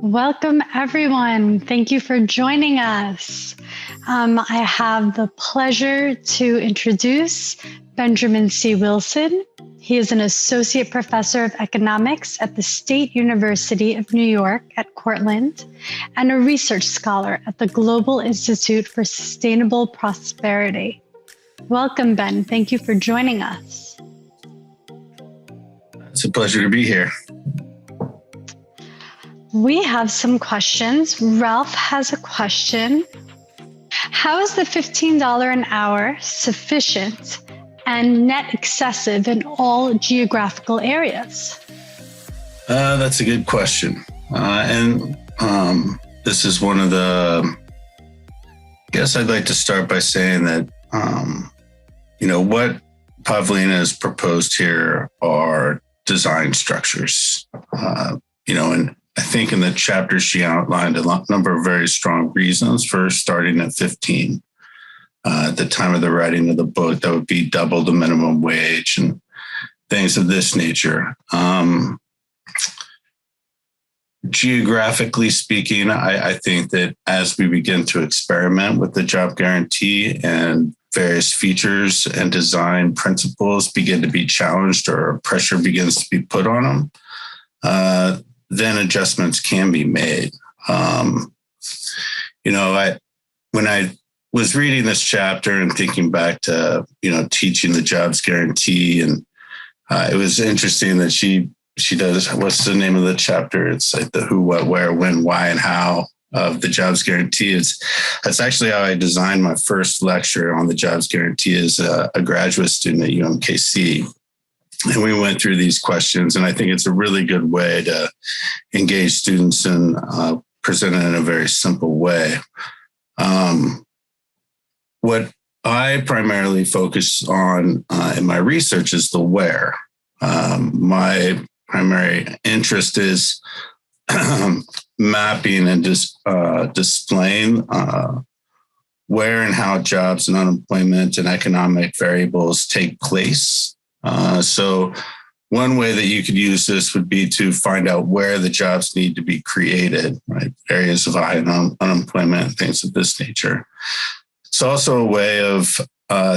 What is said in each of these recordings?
Welcome, everyone. Thank you for joining us. I have the pleasure to introduce Benjamin C. Wilson. He is an associate professor of economics at the State University of New York at Cortland and a research scholar at the Global Institute for Sustainable Prosperity. Welcome, Ben. Thank you for joining us. It's a pleasure to be here. We have some questions. Ralph has a question. How is the $15 an hour sufficient and net excessive in all geographical areas? That's a good question. This is one of the, I guess I'd like to start by saying that, what Pavlina has proposed here are design structures, and I think in the chapter, she outlined a number of very strong reasons for starting at 15. At the time of the writing of the book, that would be double the minimum wage and things of this nature. Geographically speaking, I think that as we begin to experiment with the job guarantee and various features and design principles begin to be challenged or pressure begins to be put on them, then adjustments can be made. When I was reading this chapter and thinking back to, teaching the jobs guarantee, and it was interesting that she does, what's the name of the chapter? It's like the who, what, where, when, why, and how of the jobs guarantee. That's actually how I designed my first lecture on the jobs guarantee as a graduate student at UMKC. And we went through these questions, and I think it's a really good way to engage students and present it in a very simple way. What I primarily focus on in my research is the where. My primary interest is mapping and displaying where and how jobs and unemployment and economic variables take place. So one way that you could use this would be to find out where the jobs need to be created, right? Areas of high unemployment, things of this nature. It's also a way of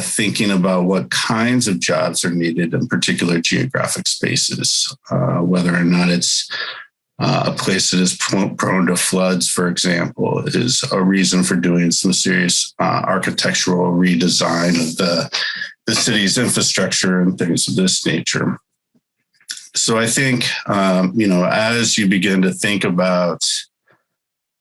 thinking about what kinds of jobs are needed in particular geographic spaces, whether or not it's a place that is prone to floods, for example, is a reason for doing some serious architectural redesign of the city's infrastructure and things of this nature. So I think, as you begin to think about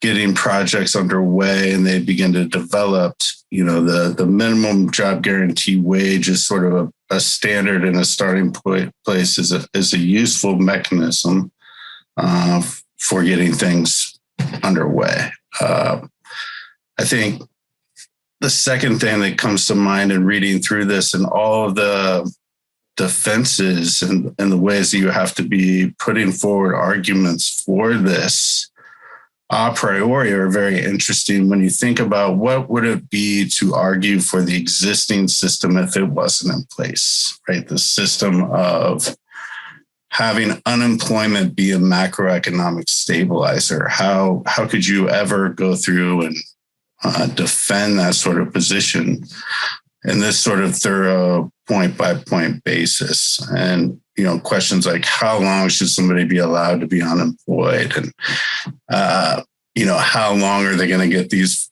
getting projects underway and they begin to develop, the minimum job guarantee wage is sort of a standard and a starting place is a useful mechanism for getting things underway. I think the second thing that comes to mind in reading through this and all of the defenses and the ways that you have to be putting forward arguments for this a priori are very interesting when you think about what would it be to argue for the existing system if it wasn't in place, right? The system of having unemployment be a macroeconomic stabilizer. How could you ever go through and defend that sort of position in this sort of thorough point by point basis? And, questions like how long should somebody be allowed to be unemployed? And, how long are they going to get these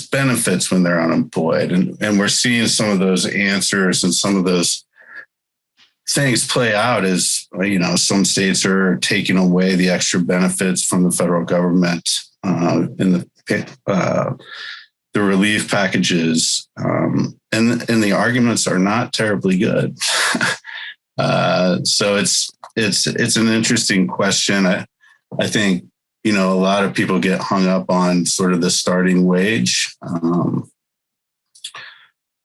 benefits when they're unemployed? And we're seeing some of those answers and some of those things play out as, some states are taking away the extra benefits from the federal government in the relief packages. And the arguments are not terribly good. So it's an interesting question. I think, a lot of people get hung up on sort of the starting wage.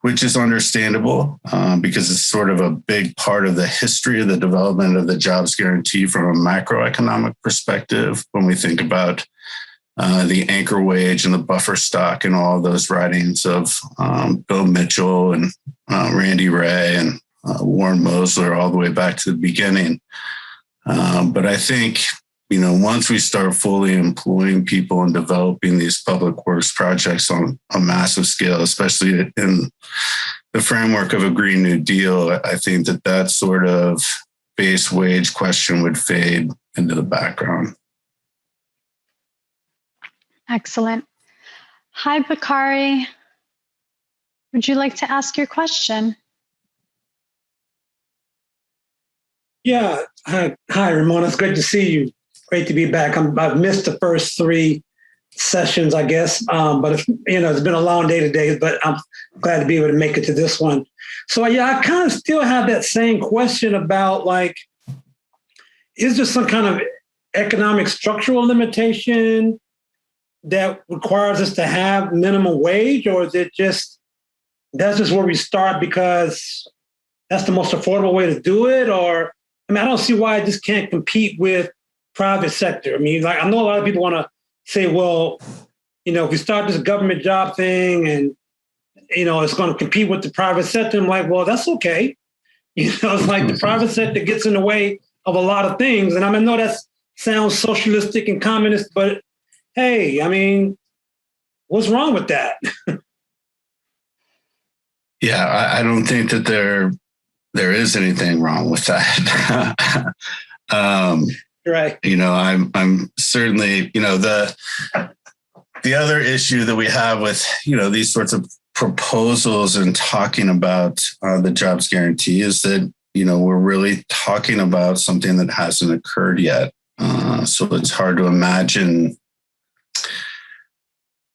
which is understandable because it's sort of a big part of the history of the development of the jobs guarantee from a macroeconomic perspective. When we think about the anchor wage and the buffer stock and all those writings of Bill Mitchell and Randy Ray and Warren Mosler all the way back to the beginning. But I think, once we start fully employing people and developing these public works projects on a massive scale, especially in the framework of a Green New Deal, I think that sort of base wage question would fade into the background. Excellent. Hi, Bakari. Would you like to ask your question? Yeah. Hi, Ramona. It's great to see you. Great to be back. I've missed the first 3 sessions, I guess. But it's been a long day today, but I'm glad to be able to make it to this one. So yeah, I kind of still have that same question about is there some kind of economic structural limitation that requires us to have minimum wage, or is it that's just where we start because that's the most affordable way to do it? Or, I don't see why it just can't compete with private sector. I know a lot of people want to say, well, if we start this government job thing and, it's going to compete with the private sector. I'm like, well, that's okay. It's like the private sector gets in the way of a lot of things. And I know that sounds socialistic and communist, but hey, what's wrong with that? Yeah, I don't think that there is anything wrong with that. Right. I'm certainly, the other issue that we have with, these sorts of proposals and talking about the jobs guarantee is that, we're really talking about something that hasn't occurred yet. So it's hard to imagine,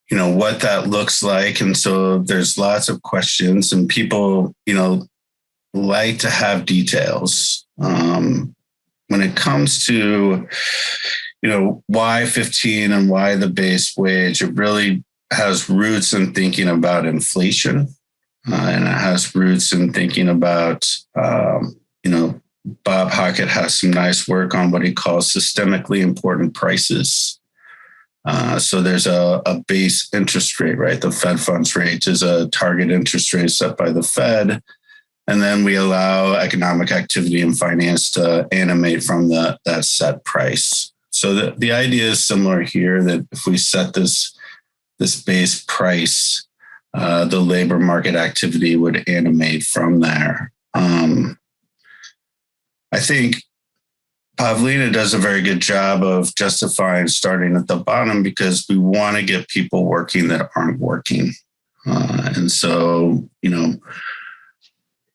what that looks like. And so there's lots of questions and people, like to have details. When it comes to, why 15 and why the base wage, it really has roots in thinking about inflation. And it has roots in thinking about, Bob Hockett has some nice work on what he calls systemically important prices. So there's a base interest rate, right? The Fed funds rate is a target interest rate set by the Fed. And then we allow economic activity and finance to animate from that set price. So the idea is similar here, that if we set this base price, the labor market activity would animate from there. I think Pavlina does a very good job of justifying starting at the bottom because we want to get people working that aren't working. And so,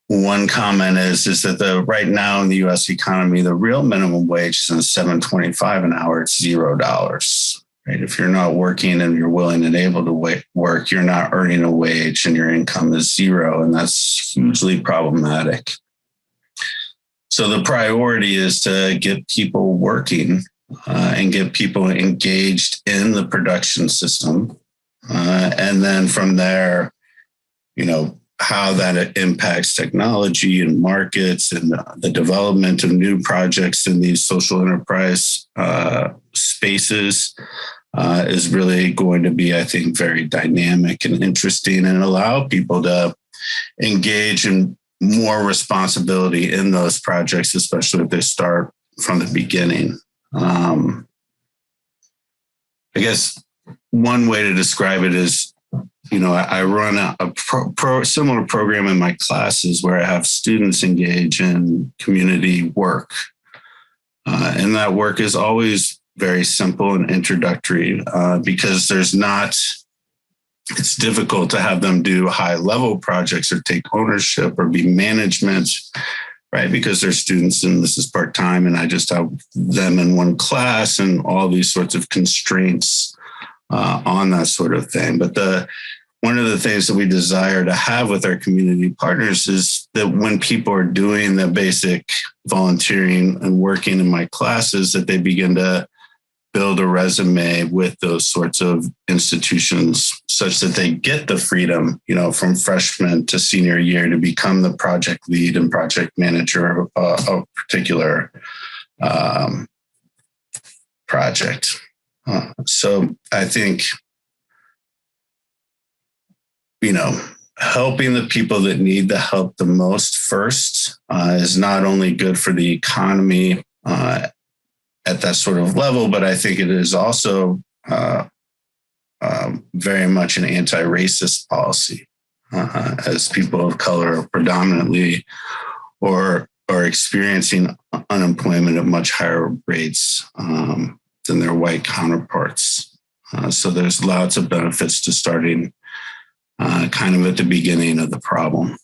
one comment is that right now in the U.S. economy, the real minimum wage is $7.25 an hour. It's $0. Right? If you're not working and you're willing and able to work, you're not earning a wage and your income is zero, and that's hugely problematic. So the priority is to get people working and get people engaged in the production system, and then from there, how that impacts technology and markets and the development of new projects in these social enterprise spaces is really going to be, I think, very dynamic and interesting and allow people to engage in more responsibility in those projects, especially if they start from the beginning. I guess one way to describe it is, I run a similar program in my classes where I have students engage in community work. And that work is always very simple and introductory because it's difficult to have them do high level projects or take ownership or be management, right? Because they're students and this is part-time and I just have them in one class and all these sorts of constraints on that sort of thing. But one of the things that we desire to have with our community partners is that when people are doing the basic volunteering and working in my classes, that they begin to build a resume with those sorts of institutions such that they get the freedom, from freshman to senior year to become the project lead and project manager of a particular project. So I think, helping the people that need the help the most first is not only good for the economy at that sort of level, but I think it is also very much an anti-racist policy, as people of color predominantly or are experiencing unemployment at much higher rates than their white counterparts. So there's lots of benefits to starting kind of at the beginning of the problem.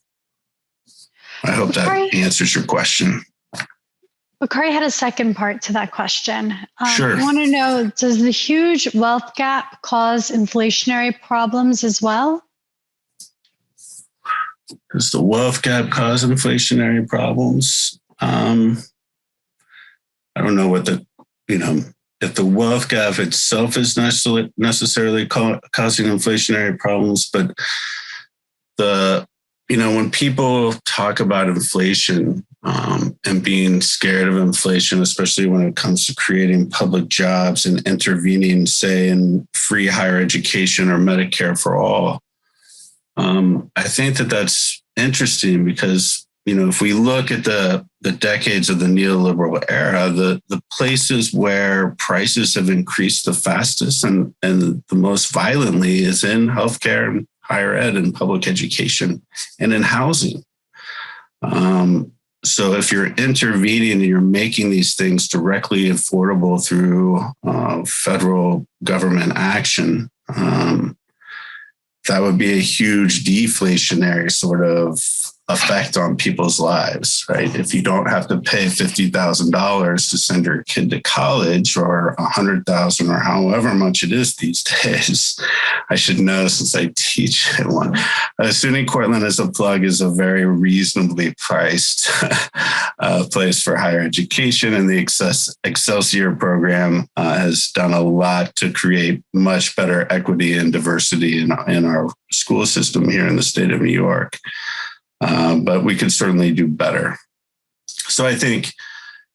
I hope that answers your question. Bakari had a second part to that question. Sure. I want to know, does the huge wealth gap cause inflationary problems as well? Does the wealth gap cause inflationary problems? I don't know what if the wealth gap itself is necessarily causing inflationary problems, but when people talk about inflation and being scared of inflation, especially when it comes to creating public jobs and intervening, say, in free higher education or Medicare for all, I think that's interesting because, if we look at the decades of the neoliberal era, the places where prices have increased the fastest and the most violently is in healthcare and higher ed and public education and in housing. So if you're intervening and you're making these things directly affordable through federal government action, that would be a huge deflationary sort of effect on people's lives, right? If you don't have to pay $50,000 to send your kid to college or $100,000 or however much it is these days, I should know since I teach at one. SUNY Cortland as a plug is a very reasonably priced place for higher education, and the Excelsior program has done a lot to create much better equity and diversity in our school system here in the state of New York. But we could certainly do better. So I think,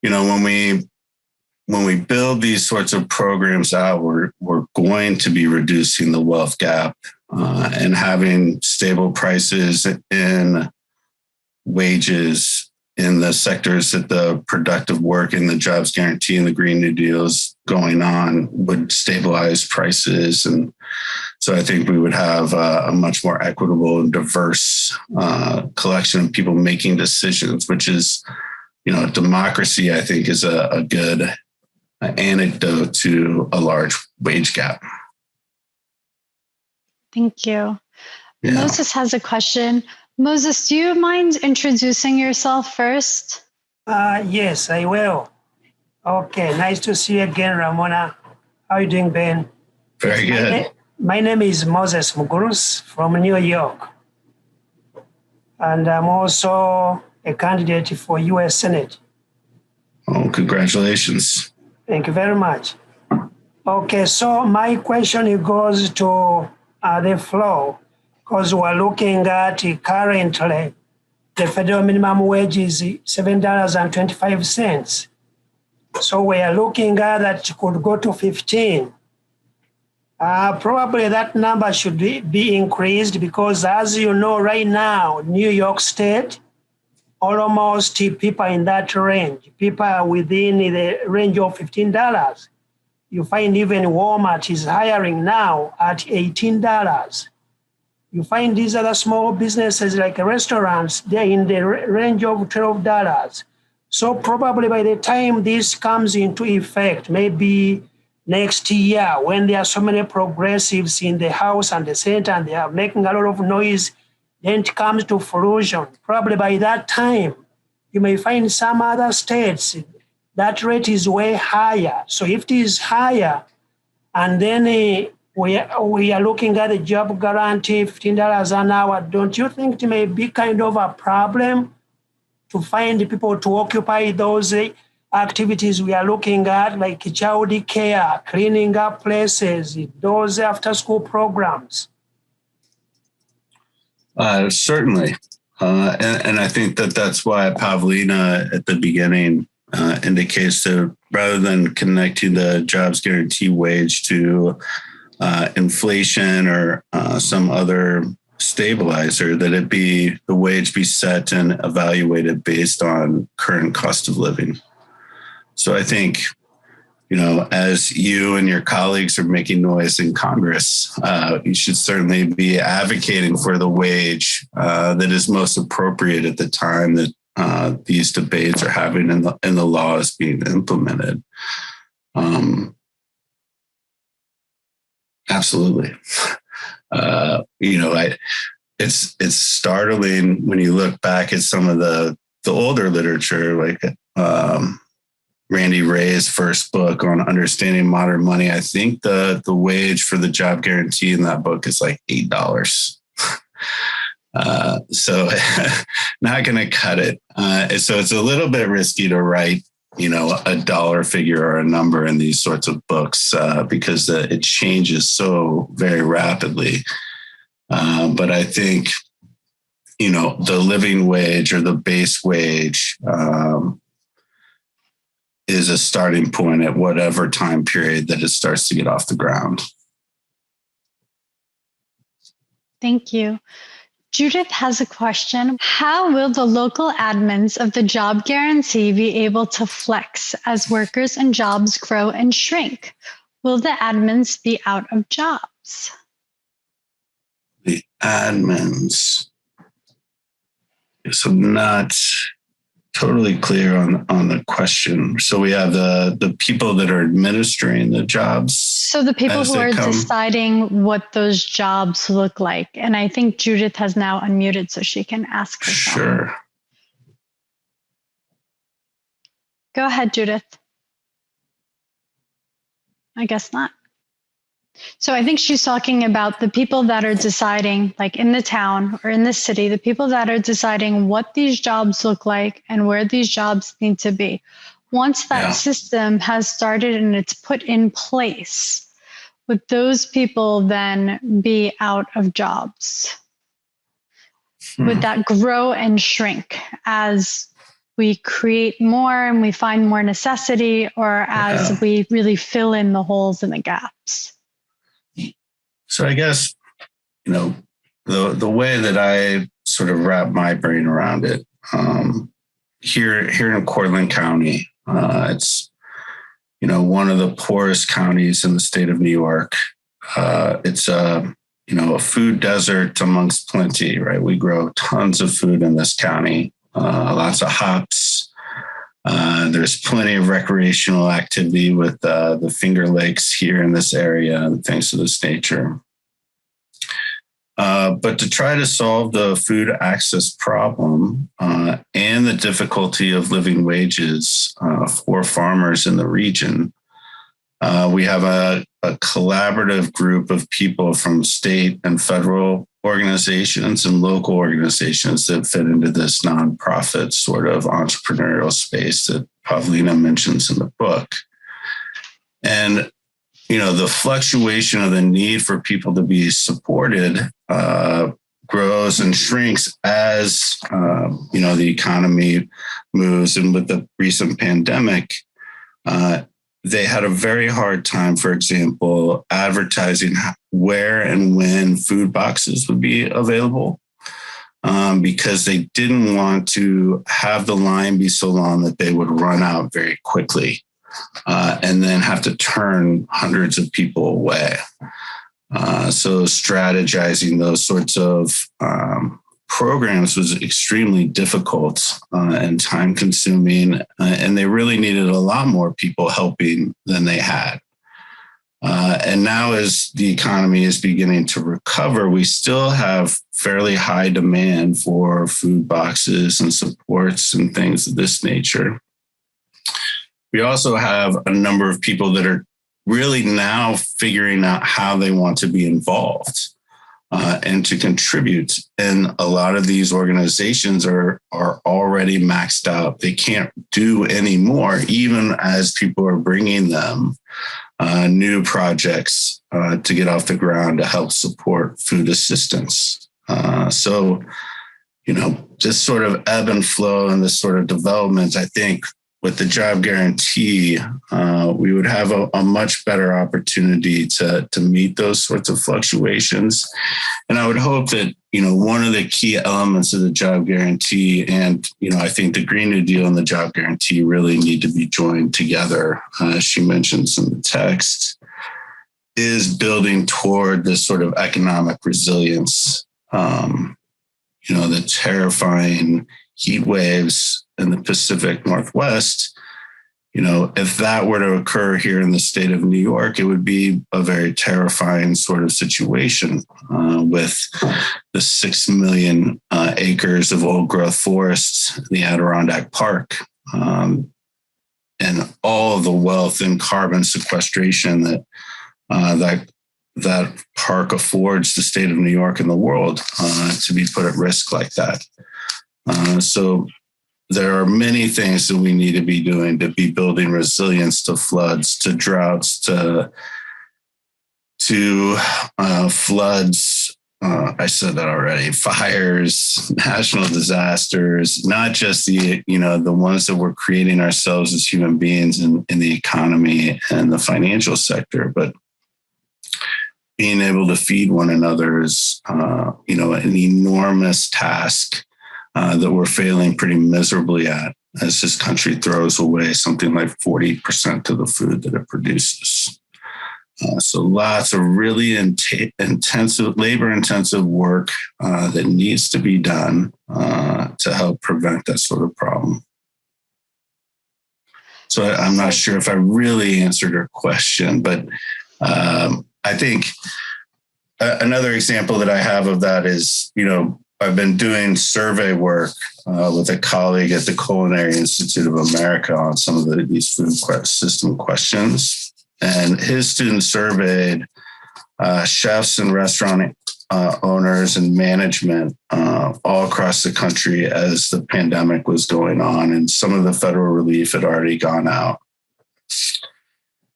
when we build these sorts of programs out, we're going to be reducing the wealth gap and having stable prices in wages in the sectors that the productive work and the jobs guarantee and the Green New Deal is going on would stabilize prices. And so I think we would have a much more equitable and diverse collection of people making decisions, which is, democracy, I think, is a good antidote to a large wage gap. Thank you. Yeah. Moses has a question. Moses, do you mind introducing yourself first? Yes, I will. Okay, nice to see you again, Ramona. How are you doing, Ben? Very good. My name is Moses Mugurus from New York. And I'm also a candidate for U.S. Senate. Oh, congratulations. Thank you very much. Okay, so my question goes to the floor, because we're looking at currently the federal minimum wage is $7.25. So we are looking at that it could go to 15. Probably that number should be increased because, as you know, right now, New York State, almost people in that range, people within the range of $15. You find even Walmart is hiring now at $18. You find these other small businesses like restaurants, they're in the range of $12. So probably by the time this comes into effect, maybe next year, when there are so many progressives in the House and the Senate and they are making a lot of noise, then it comes to fruition. Probably by that time, you may find some other states, that rate is way higher. So if it is higher, and then we are looking at the job guarantee, $15 an hour, don't you think it may be kind of a problem to find people to occupy those activities we are looking at, like child care, cleaning up places, those after-school programs? Certainly. And I think that's why Pavlina at the beginning indicates that rather than connecting the jobs guarantee wage to inflation or some other stabilizer, that the wage be set and evaluated based on current cost of living. So I think, as you and your colleagues are making noise in Congress, you should certainly be advocating for the wage that is most appropriate at the time that these debates are having and the law is being implemented. Absolutely. It's startling when you look back at some of the older literature, like Randy Ray's first book on understanding modern money. I think the wage for the job guarantee in that book is like $8. So not going to cut it. So it's a little bit risky to write, a dollar figure or a number in these sorts of books because it changes so very rapidly. But I think, the living wage or the base wage is a starting point at whatever time period that it starts to get off the ground. Thank you. Judith has a question. How will the local admins of the job guarantee be able to flex as workers and jobs grow and shrink? Will the admins be out of jobs? The admins. So I'm not totally clear on the question. So we have the people that are administering the jobs. So the people who are deciding what those jobs look like. And I think Judith has now unmuted so she can ask herself. Sure. Go ahead, Judith. I guess not. So I think she's talking about the people that are deciding, like in the town or in the city, the people that are deciding what these jobs look like and where these jobs need to be. Once that system has started and it's put in place, would those people then be out of jobs? Would that grow and shrink as we create more and we find more necessity, or as we really fill in the holes and the gaps? So I guess, the way that I sort of wrap my brain around it, here in Cortland County, it's, one of the poorest counties in the state of New York. It's a food desert amongst plenty, right? We grow tons of food in this county, lots of hops. There's plenty of recreational activity with the Finger Lakes here in this area and things of this nature. But to try to solve the food access problem and the difficulty of living wages for farmers in the region, we have a collaborative group of people from state and federal organizations and local organizations that fit into this nonprofit sort of entrepreneurial space that Pavlina mentions in the book. And the fluctuation of the need for people to be supported grows and shrinks as, the economy moves. And with the recent pandemic, they had a very hard time, for example, advertising where and when food boxes would be available because they didn't want to have the line be so long that they would run out very quickly. And then have to turn hundreds of people away. So strategizing those sorts of programs was extremely difficult and time consuming. And they really needed a lot more people helping than they had. And now as the economy is beginning to recover, we still have fairly high demand for food boxes and supports and things of this nature. We also have a number of people that are really now figuring out how they want to be involved. and to contribute. And a lot of these organizations are already maxed out. They can't do any more, even as people are bringing them new projects to get off the ground to help support food assistance. So, this sort of ebb and flow and this sort of development, I think with the job guarantee, we would have a much better opportunity to meet those sorts of fluctuations. And I would hope that, one of the key elements of the job guarantee, and, I think the Green New Deal and the job guarantee really need to be joined together, as she mentions in the text, is building toward this sort of economic resilience. The terrifying heat waves in the Pacific Northwest, if that were to occur here in the state of New York, it would be a very terrifying sort of situation with the 6 million acres of old growth forests in the Adirondack Park, and all of the wealth in carbon sequestration that park affords the state of New York and the world to be put at risk like that. So there are many things that we need to be doing to be building resilience to floods, to droughts, to floods. I said that already. Fires, national disasters, not just the ones that we're creating ourselves as human beings in the economy and the financial sector, but being able to feed one another is, an enormous task that we're failing pretty miserably at, as this country throws away something like 40% of the food that it produces. So lots of really intensive, labor-intensive work that needs to be done to help prevent that sort of problem. So I'm not sure if I really answered her question, but I think another example that I have of that is, I've been doing survey work with a colleague at the Culinary Institute of America on some of these food system questions. And his students surveyed chefs and restaurant owners and management all across the country as the pandemic was going on, and some of the federal relief had already gone out.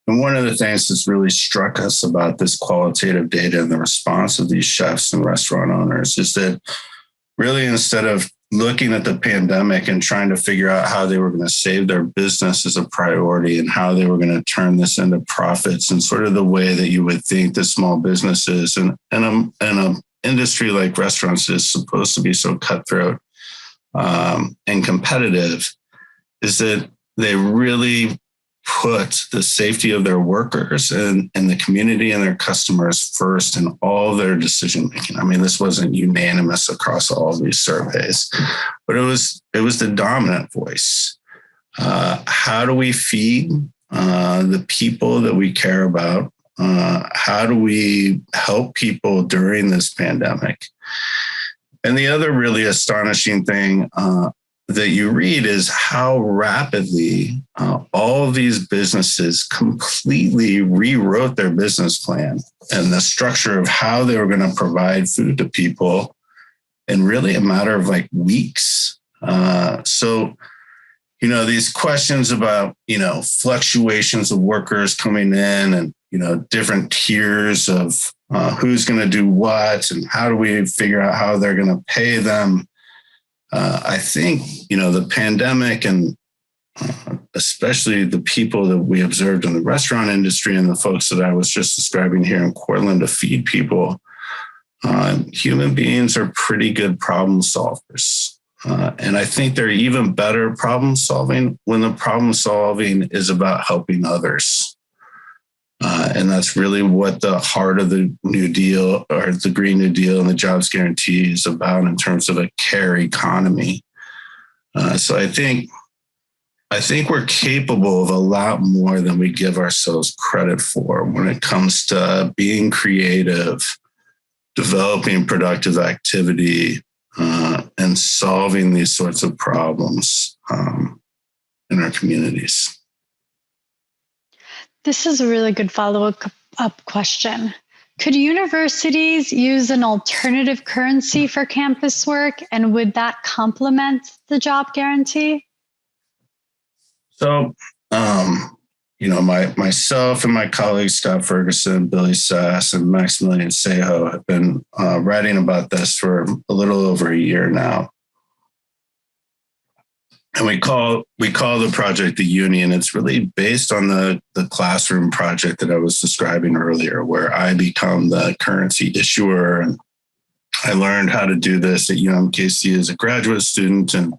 And one of the things that's really struck us about this qualitative data and the response of these chefs and restaurant owners is that really, instead of looking at the pandemic and trying to figure out how they were going to save their business as a priority and how they were going to turn this into profits and sort of the way that you would think that small businesses and an industry like restaurants is supposed to be so cutthroat and competitive, is that they really put the safety of their workers and the community and their customers first in all their decision making. I mean, this wasn't unanimous across all of these surveys, but it was the dominant voice. How do we feed the people that we care about? How do we help people during this pandemic? And the other really astonishing thing that you read is how rapidly all of these businesses completely rewrote their business plan and the structure of how they were going to provide food to people in really a matter of like weeks. So, these questions about, fluctuations of workers coming in and, different tiers of who's going to do what and how do we figure out how they're going to pay them. I think, the pandemic and especially the people that we observed in the restaurant industry and the folks that I was just describing here in Cortland to feed people, human beings are pretty good problem solvers. And I think they're even better problem solving when the problem solving is about helping others. And that's really what the heart of the New Deal or the Green New Deal and the Jobs Guarantee is about in terms of a care economy. So I think we're capable of a lot more than we give ourselves credit for when it comes to being creative, developing productive activity, and solving these sorts of problems in our communities. This is a really good follow-up question. Could universities use an alternative currency for campus work, and would that complement the job guarantee? So, myself and my colleagues, Scott Ferguson, Billy Sass, and Maximilian Sejo have been writing about this for a little over a year now. And we call the project the Uni, and it's really based on the classroom project that I was describing earlier, where I become the currency issuer. And I learned how to do this at UMKC as a graduate student, and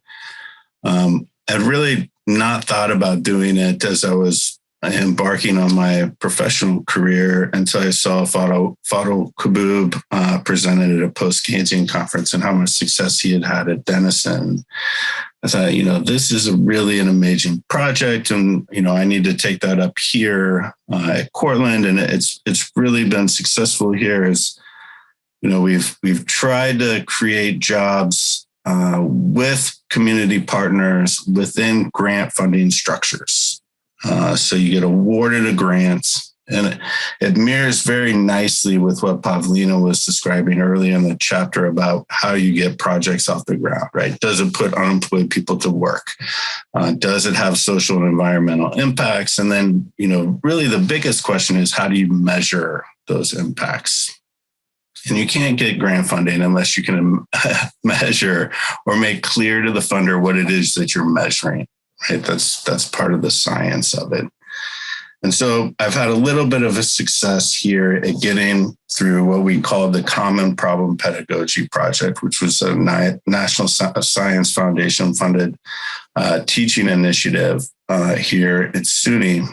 had really not thought about doing it as I was embarking on my professional career until I saw Fadl Kaboub presented at a post-Keynesian conference and how much success he had at Denison. I thought, this is really an amazing project, and I need to take that up here at Cortland, and it's really been successful here. As we've tried to create jobs with community partners within grant funding structures. So you get awarded a grant, and it mirrors very nicely with what Pavlina was describing earlier in the chapter about how you get projects off the ground, right? Does it put unemployed people to work? Does it have social and environmental impacts? And then, really the biggest question is, how do you measure those impacts? And you can't get grant funding unless you can measure or make clear to the funder what it is that you're measuring, right? That's part of the science of it. And so I've had a little bit of a success here at getting through what we call the Common Problem Pedagogy Project, which was a National Science Foundation funded teaching initiative here at SUNY,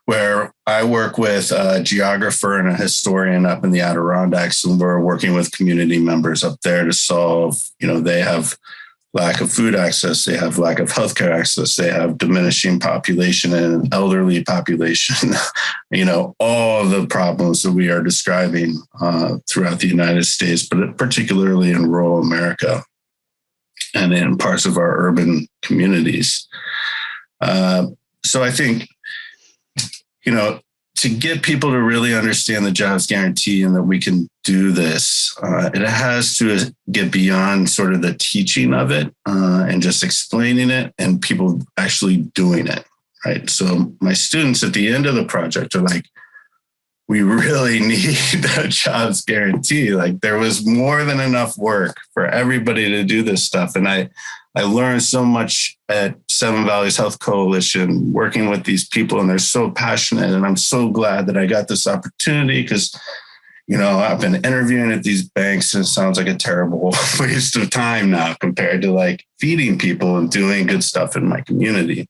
where I work with a geographer and a historian up in the Adirondacks, and we're working with community members up there to solve, they have lack of food access, they have lack of healthcare access, they have diminishing population and elderly population, all of the problems that we are describing throughout the United States, but particularly in rural America and in parts of our urban communities. So I think, to get people to really understand the jobs guarantee and that we can do this, it has to get beyond sort of the teaching of it and just explaining it and people actually doing it, right? So my students at the end of the project are like, we really need a jobs guarantee. Like, there was more than enough work for everybody to do this stuff. And I learned so much at Seven Valleys Health Coalition working with these people, and they're so passionate. And I'm so glad that I got this opportunity because, I've been interviewing at these banks, and it sounds like a terrible waste of time now compared to like feeding people and doing good stuff in my community.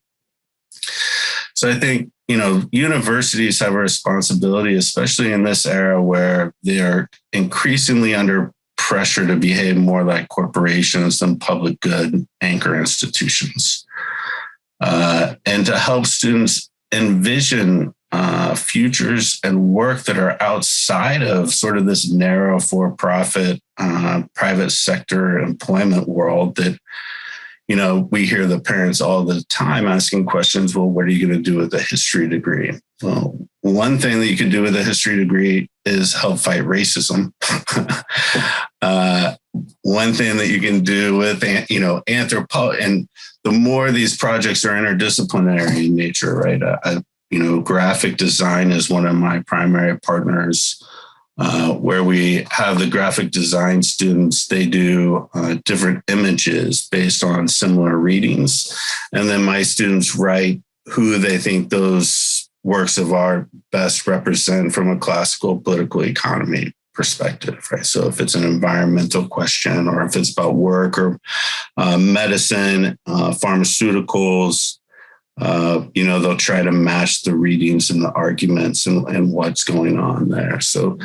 So I think, universities have a responsibility, especially in this era where they are increasingly under pressure to behave more like corporations than public good anchor institutions, and to help students envision futures and work that are outside of sort of this narrow for-profit private sector employment world that, we hear the parents all the time asking questions, well, what are you going to do with a history degree? Well, one thing that you can do with a history degree is help fight racism. One thing that you can do with, anthropology, and the more these projects are interdisciplinary in nature, right? Graphic design is one of my primary partners, where we have the graphic design students. They do different images based on similar readings. And then my students write who they think those works of art best represent from a classical political economy perspective, right? So if it's an environmental question, or if it's about work or medicine, pharmaceuticals, they'll try to match the readings and the arguments and what's going on there. So,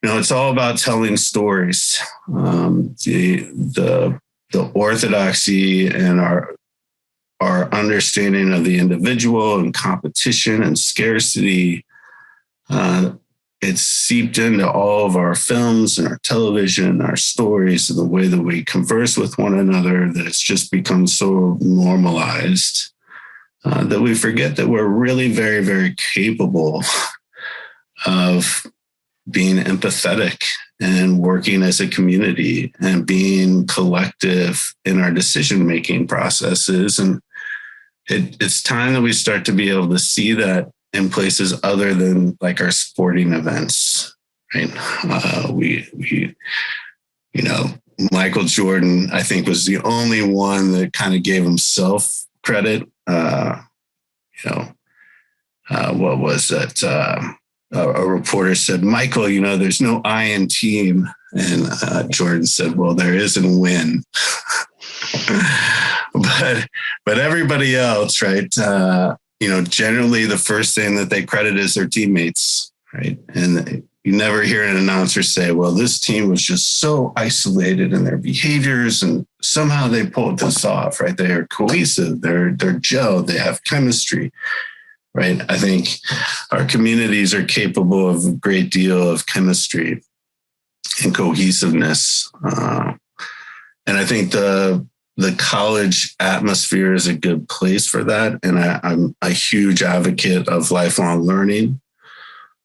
it's all about telling stories. The orthodoxy and our understanding of the individual and competition and scarcity, it's seeped into all of our films and our television and our stories and the way that we converse with one another, that it's just become so normalized that we forget that we're really very, very capable of being empathetic and working as a community and being collective in our decision-making processes. And it's time that we start to be able to see that in places other than like our sporting events, right? Michael Jordan, I think, was the only one that kind of gave himself credit. What was it? A reporter said, Michael, there's no I in team. And Jordan said, well, there is in win. but everybody else, right? Generally the first thing that they credit is their teammates, right? And you never hear an announcer say, well, this team was just so isolated in their behaviors and somehow they pulled this off, right? They are cohesive, they're gelled, they have chemistry, right? I think our communities are capable of a great deal of chemistry and cohesiveness. And I think the college atmosphere is a good place for that. And I'm a huge advocate of lifelong learning.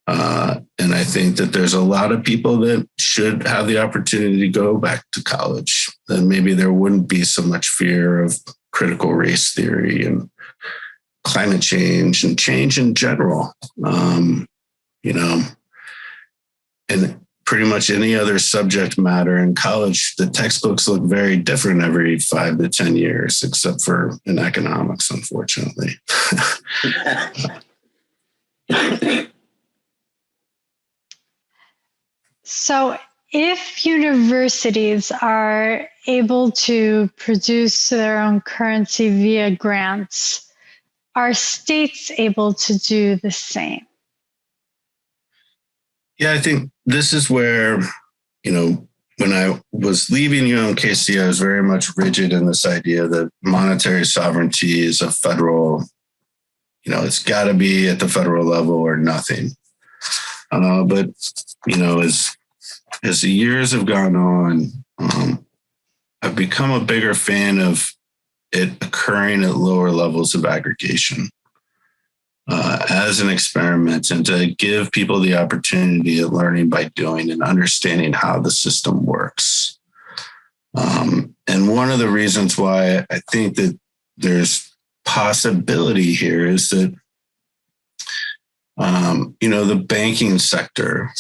And I think that there's a lot of people that should have the opportunity to go back to college. Then maybe there wouldn't be so much fear of critical race theory and climate change and change in general. And pretty much any other subject matter in college, the textbooks look very different every 5 to 10 years, except for in economics, unfortunately. So if universities are able to produce their own currency via grants, are states able to do the same? Yeah, I think this is where, when I was leaving UMKC, I was very much rigid in this idea that monetary sovereignty is a federal, it's got to be at the federal level or nothing. But as the years have gone on, I've become a bigger fan of it occurring at lower levels of aggregation as an experiment, and to give people the opportunity of learning by doing and understanding how the system works. And one of the reasons why I think that there's possibility here is that, the banking sector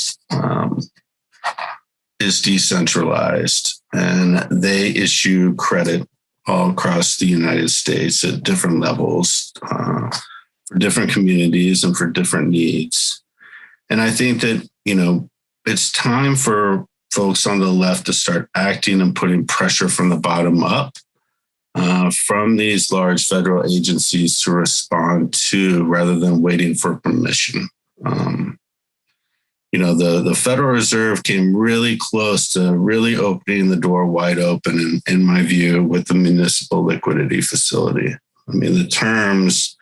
is decentralized, and they issue credit all across the United States at different levels for different communities and for different needs. And I think that, it's time for folks on the left to start acting and putting pressure from the bottom up from these large federal agencies to respond to, rather than waiting for permission. The Federal Reserve came really close to really opening the door wide open, in my view, with the municipal liquidity facility. I mean, the terms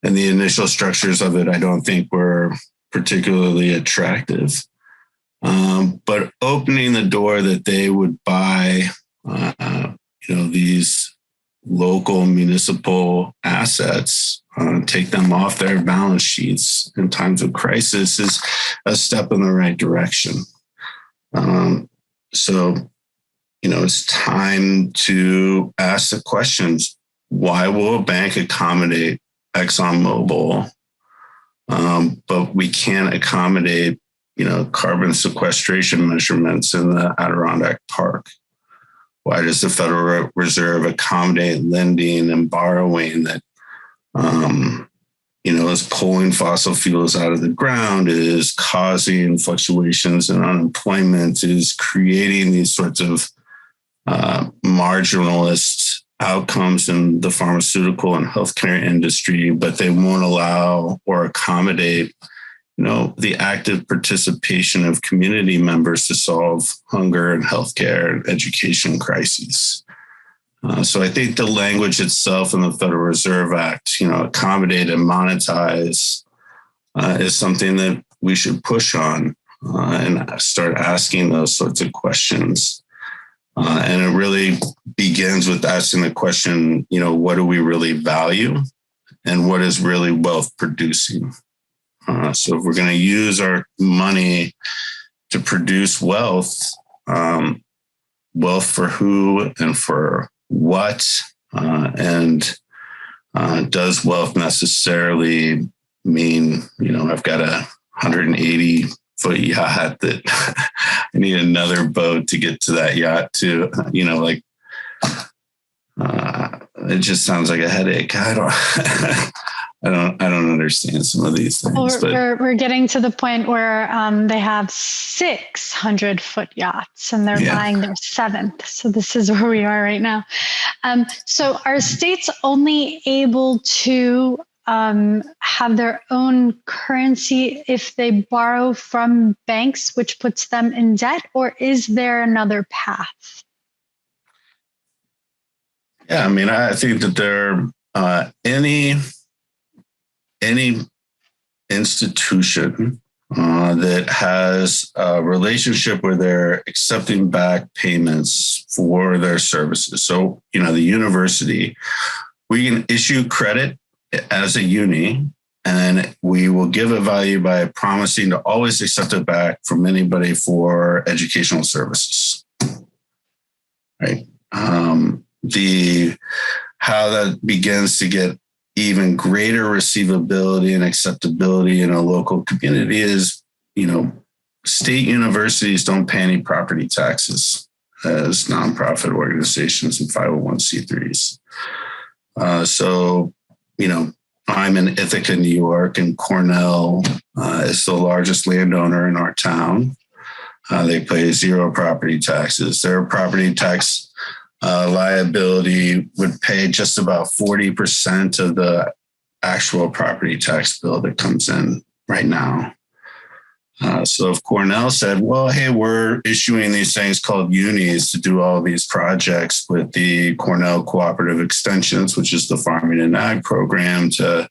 and the initial structures of it, I don't think were particularly attractive. But opening the door that they would buy, these local municipal assets, take them off their balance sheets in times of crisis, is a step in the right direction. It's time to ask the questions. Why will a bank accommodate ExxonMobil, but we can't accommodate, carbon sequestration measurements in the Adirondack Park? Why does the Federal Reserve accommodate lending and borrowing that, is pulling fossil fuels out of the ground, is causing fluctuations in unemployment, is creating these sorts of marginalist outcomes in the pharmaceutical and healthcare industry, but they won't allow or accommodate, the active participation of community members to solve hunger and healthcare and education crises. So I think the language itself in the Federal Reserve Act, accommodate and monetize, is something that we should push on and start asking those sorts of questions. And it really begins with asking the question, what do we really value and what is really wealth producing? So if we're going to use our money to produce wealth, wealth for who and for what, and does wealth necessarily mean, I've got a 180-foot yacht that I need another boat to get to that yacht too, it just sounds like a headache. I don't understand some of these things. We're getting to the point where they have 600-foot yachts and they're buying their 7th. So this is where we are right now. So are states only able to have their own currency if they borrow from banks, which puts them in debt, or is there another path? Yeah, I think that there any institution that has a relationship where they're accepting back payments for their services. So, the university, we can issue credit as a uni, and we will give a value by promising to always accept it back from anybody for educational services. Right. How that begins to get even greater receivability and acceptability in a local community is, state universities don't pay any property taxes as nonprofit organizations and 501c3s. So, I'm in Ithaca, New York, and Cornell is the largest landowner in our town. They pay 0 property taxes. Their property tax liability would pay just about 40% of the actual property tax bill that comes in right now. So if Cornell said, well, hey, we're issuing these things called UNIs to do all these projects with the Cornell Cooperative Extensions, which is the farming and ag program, to,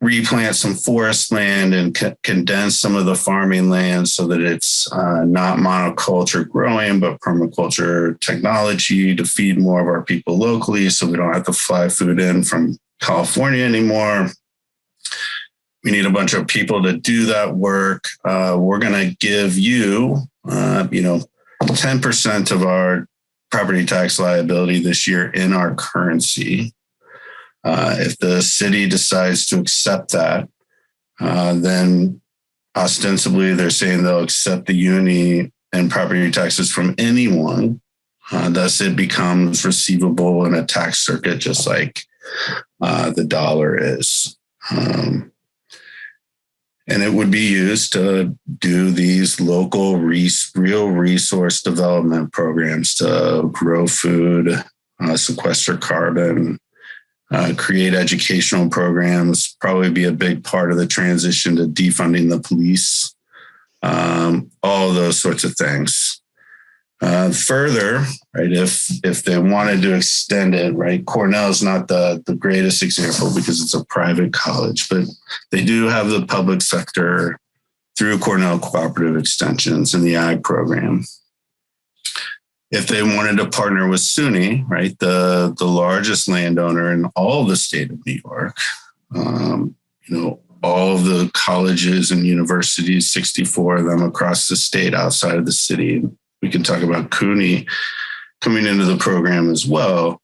replant some forest land and condense some of the farming land so that it's not monoculture growing, but permaculture technology to feed more of our people locally so we don't have to fly food in from California anymore. We need a bunch of people to do that work. We're going to give you, 10% of our property tax liability this year in our currency. If the city decides to accept that, then ostensibly they're saying they'll accept the uni and property taxes from anyone. Thus, it becomes receivable in a tax circuit, just like the dollar is. And it would be used to do these local real resource development programs to grow food, sequester carbon, create educational programs, probably be a big part of the transition to defunding the police, all those sorts of things. Further, right, if they wanted to extend it, right, Cornell's not the greatest example because it's a private college, but they do have the public sector through Cornell Cooperative Extensions and the ag program. If they wanted to partner with SUNY, right, the largest landowner in all of the state of New York, all of the colleges and universities, 64 of them across the state outside of the city. We can talk about CUNY coming into the program as well,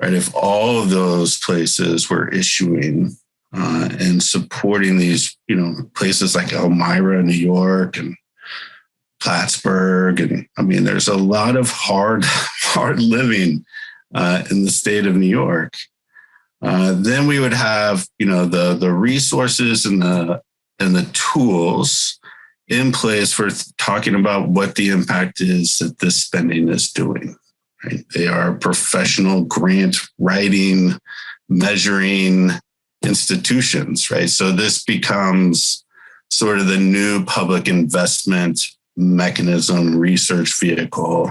right? If all of those places were issuing and supporting these, places like Elmira, New York, and Plattsburgh, and there's a lot of hard living in the state of New York. Then we would have, the resources and the tools in place for talking about what the impact is that this spending is doing. Right? They are professional grant writing, measuring institutions, right? So this becomes sort of the new public investment mechanism, research vehicle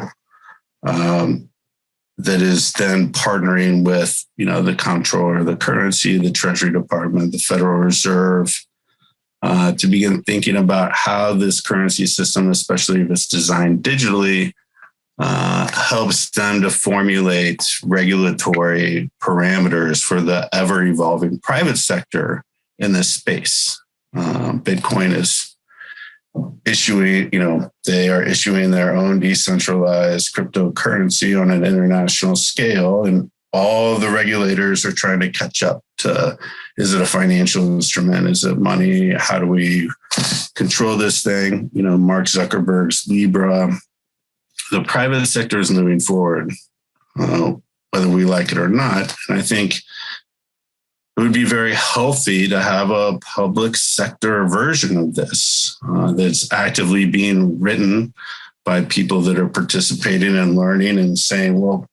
that is then partnering with, the comptroller, the currency, the Treasury Department, the Federal Reserve, to begin thinking about how this currency system, especially if it's designed digitally, helps them to formulate regulatory parameters for the ever-evolving private sector in this space. Bitcoin is issuing, they are issuing their own decentralized cryptocurrency on an international scale, and all the regulators are trying to catch up to, is it a financial instrument? Is it money? How do we control this thing? Mark Zuckerberg's Libra. The private sector is moving forward, whether we like it or not. And I think it would be very healthy to have a public sector version of this that's actively being written by people that are participating and learning and saying, well,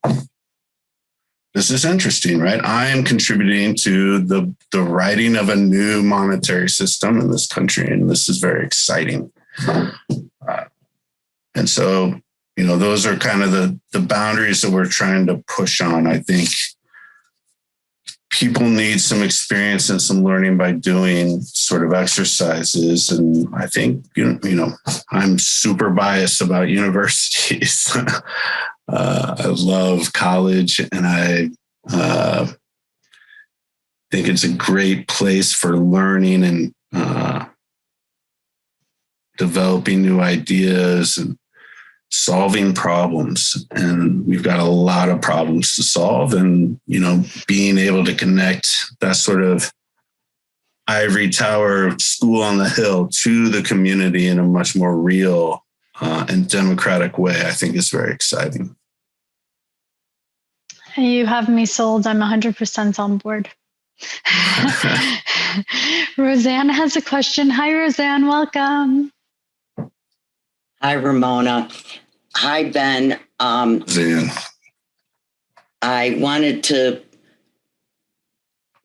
this is interesting, right? I am contributing to the writing of a new monetary system in this country, and this is very exciting. And so, those are kind of the boundaries that we're trying to push on. I think people need some experience and some learning by doing sort of exercises. And I think, I'm super biased about universities. I love college, and I think it's a great place for learning and developing new ideas and solving problems. And we've got a lot of problems to solve, and, being able to connect that sort of ivory tower school on the hill to the community in a much more real and democratic way, I think is very exciting. You have me sold. I'm 100% on board. Roseanne has a question. Hi, Roseanne. Welcome. Hi, Ramona. Hi, Ben. Roseanne. I wanted to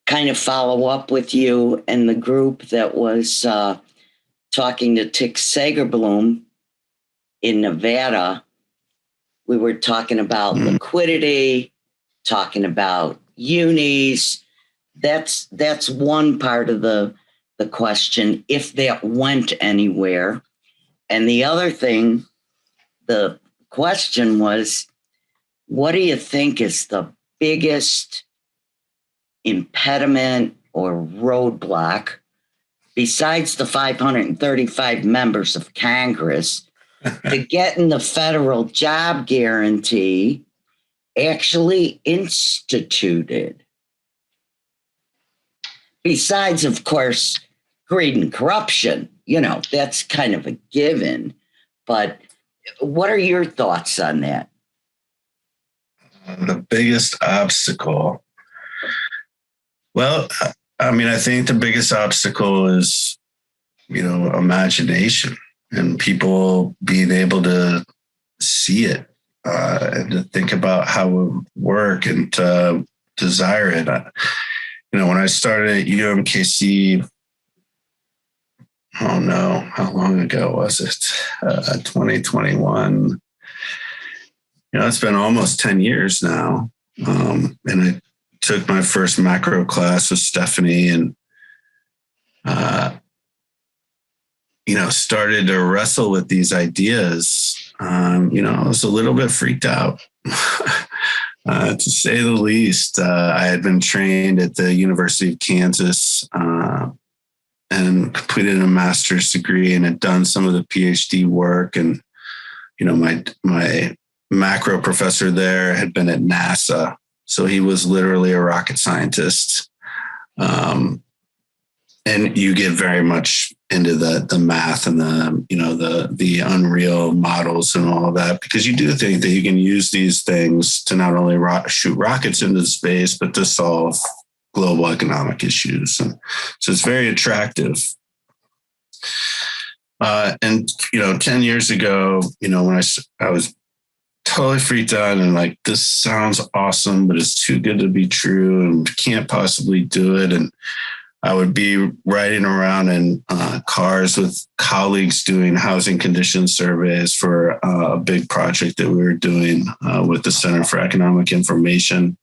kind of follow up with you and the group that was talking to Tick Sagerblum in Nevada. We were talking about liquidity, talking about UNIs. That's one part of the question, if that went anywhere. And the other thing, the question was, what do you think is the biggest impediment or roadblock, besides the 535 members of Congress, to getting the federal job guarantee actually instituted? Besides, of course, greed and corruption, that's kind of a given. But what are your thoughts on that? The biggest obstacle. Well, I think the biggest obstacle is, imagination and people being able to see it and to think about how it would work and to desire it. When I started at UMKC, oh no, how long ago was it? 2021. It's been almost 10 years now. And I took my first macro class with Stephanie and, started to wrestle with these ideas. I was a little bit freaked out, to say the least. I had been trained at the University of Kansas and completed a master's degree and had done some of the PhD work. And, my macro professor there had been at NASA. So he was literally a rocket scientist. And you get very much into the math and the unreal models and all of that, because you do think that you can use these things to not only shoot rockets into space, but to solve global economic issues. And so it's very attractive. And 10 years ago, when I was totally freaked out and like, this sounds awesome, but it's too good to be true and can't possibly do it. And I would be riding around in cars with colleagues doing housing condition surveys for a big project that we were doing with the Center for Economic Information.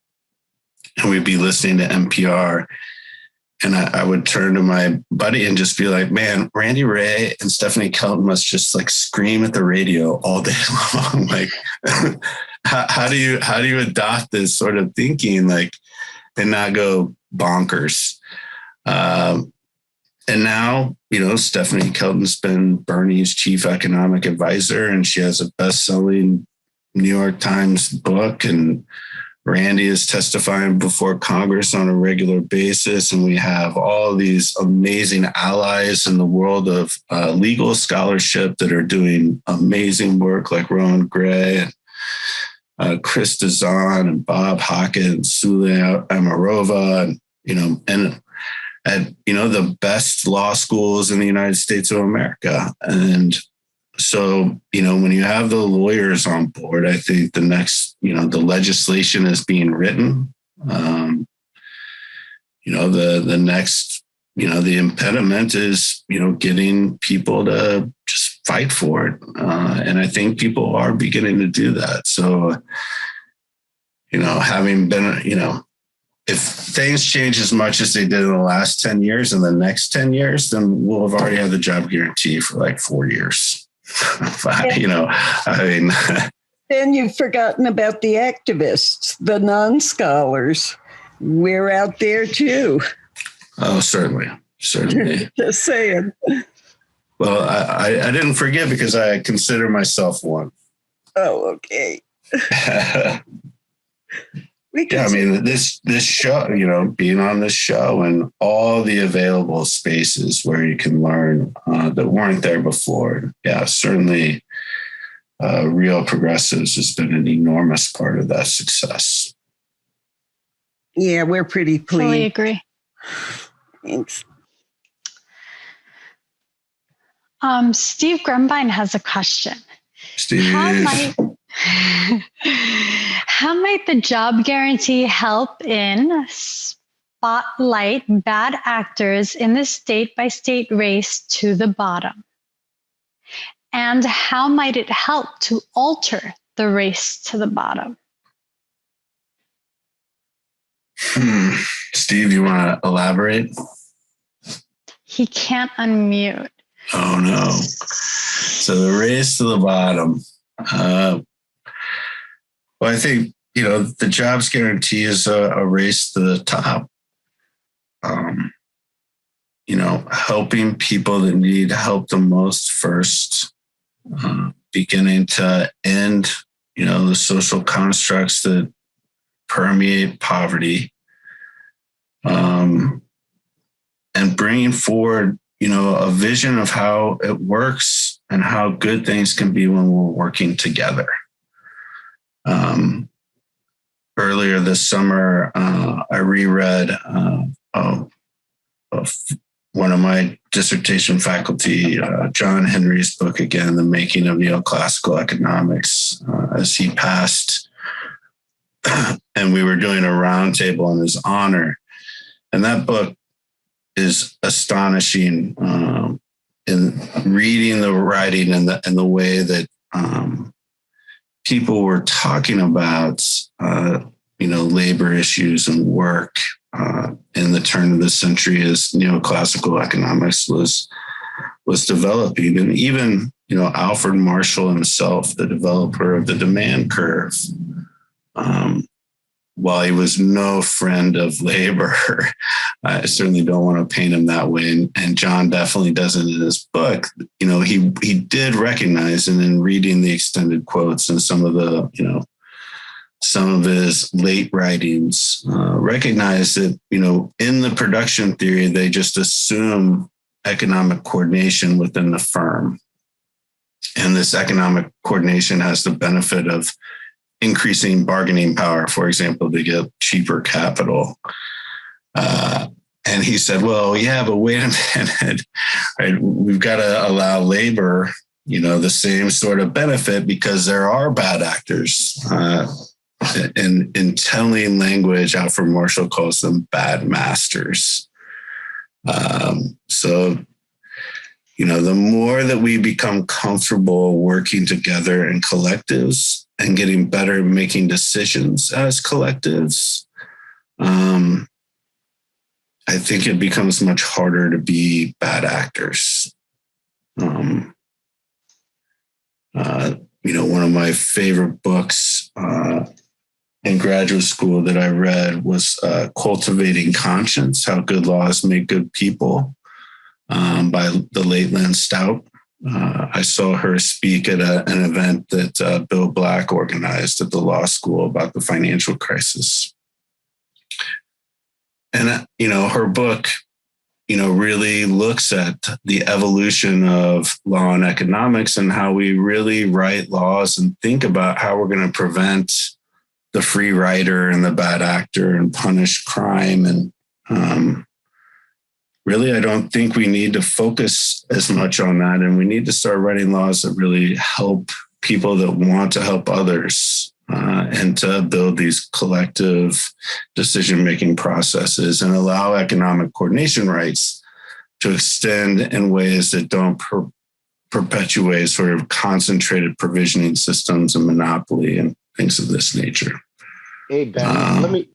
And we'd be listening to NPR. And I would turn to my buddy and just be like, man, Randy Ray and Stephanie Kelton must just like scream at the radio all day long. Like, how do you adopt this sort of thinking, like, and not go bonkers? And now, Stephanie Kelton's been Bernie's chief economic advisor, and she has a best-selling New York Times book, and Randy is testifying before Congress on a regular basis. And we have all these amazing allies in the world of legal scholarship that are doing amazing work, like Rowan Gray and Chris Dazan and Bob Hockett and Sule Amarova, and at the best law schools in the United States of America. And so, when you have the lawyers on board, I think the next, the legislation is being written. The next, the impediment is, getting people to just fight for it. And I think people are beginning to do that. So, having been, if things change as much as they did in the last 10 years in the next 10 years, then we'll have already had the job guarantee for like 4 years. Then you've forgotten about the activists, the non-scholars. We're out there too. Oh, certainly. Just saying. Well, I didn't forget because I consider myself one. Oh, okay. This show, being on this show and all the available spaces where you can learn that weren't there before. Yeah, certainly Real Progressives has been an enormous part of that success. Yeah, we're pretty pleased. Fully agree. Thanks. Steve Grumbine has a question. Steve. How might the job guarantee help in spotlight bad actors in the state-by-state race to the bottom? And how might it help to alter the race to the bottom? Steve, you want to elaborate? He can't unmute. Oh, no. So the race to the bottom. Well, I think, the jobs guarantee is a race to the top. Helping people that need help the most first, beginning to end, the social constructs that permeate poverty, and bringing forward, a vision of how it works and how good things can be when we're working together. Earlier this summer, I reread one of my dissertation faculty, John Henry's book again, The Making of Neoclassical Economics, as he passed. And we were doing a roundtable in his honor. And that book is astonishing in reading the writing and the way that people were talking about, labor issues and work in the turn of the century as neoclassical economics was developing. And even, Alfred Marshall himself, the developer of the demand curve, while he was no friend of labor, I certainly don't want to paint him that way. And John definitely doesn't in his book. He did recognize, and in reading the extended quotes and some of his late writings, recognize that, in the production theory, they just assume economic coordination within the firm. And this economic coordination has the benefit of increasing bargaining power, for example, to get cheaper capital. And he said, well, yeah, but wait a minute, right? We've got to allow labor, the same sort of benefit because there are bad actors. In telling language, Alfred Marshall calls them bad masters. So, the more that we become comfortable working together in collectives and getting better at making decisions as collectives, I think it becomes much harder to be bad actors. One of my favorite books in graduate school that I read was Cultivating Conscience, How Good Laws Make Good People. by the late Lynn Stout. I saw her speak at an event that Bill Black organized at the law school about the financial crisis. And, her book, really looks at the evolution of law and economics and how we really write laws and think about how we're going to prevent the free rider and the bad actor and punish crime. And really, I don't think we need to focus as much on that. And we need to start writing laws that really help people that want to help others and to build these collective decision-making processes and allow economic coordination rights to extend in ways that don't perpetuate sort of concentrated provisioning systems and monopoly and things of this nature. Hey, Ben, let me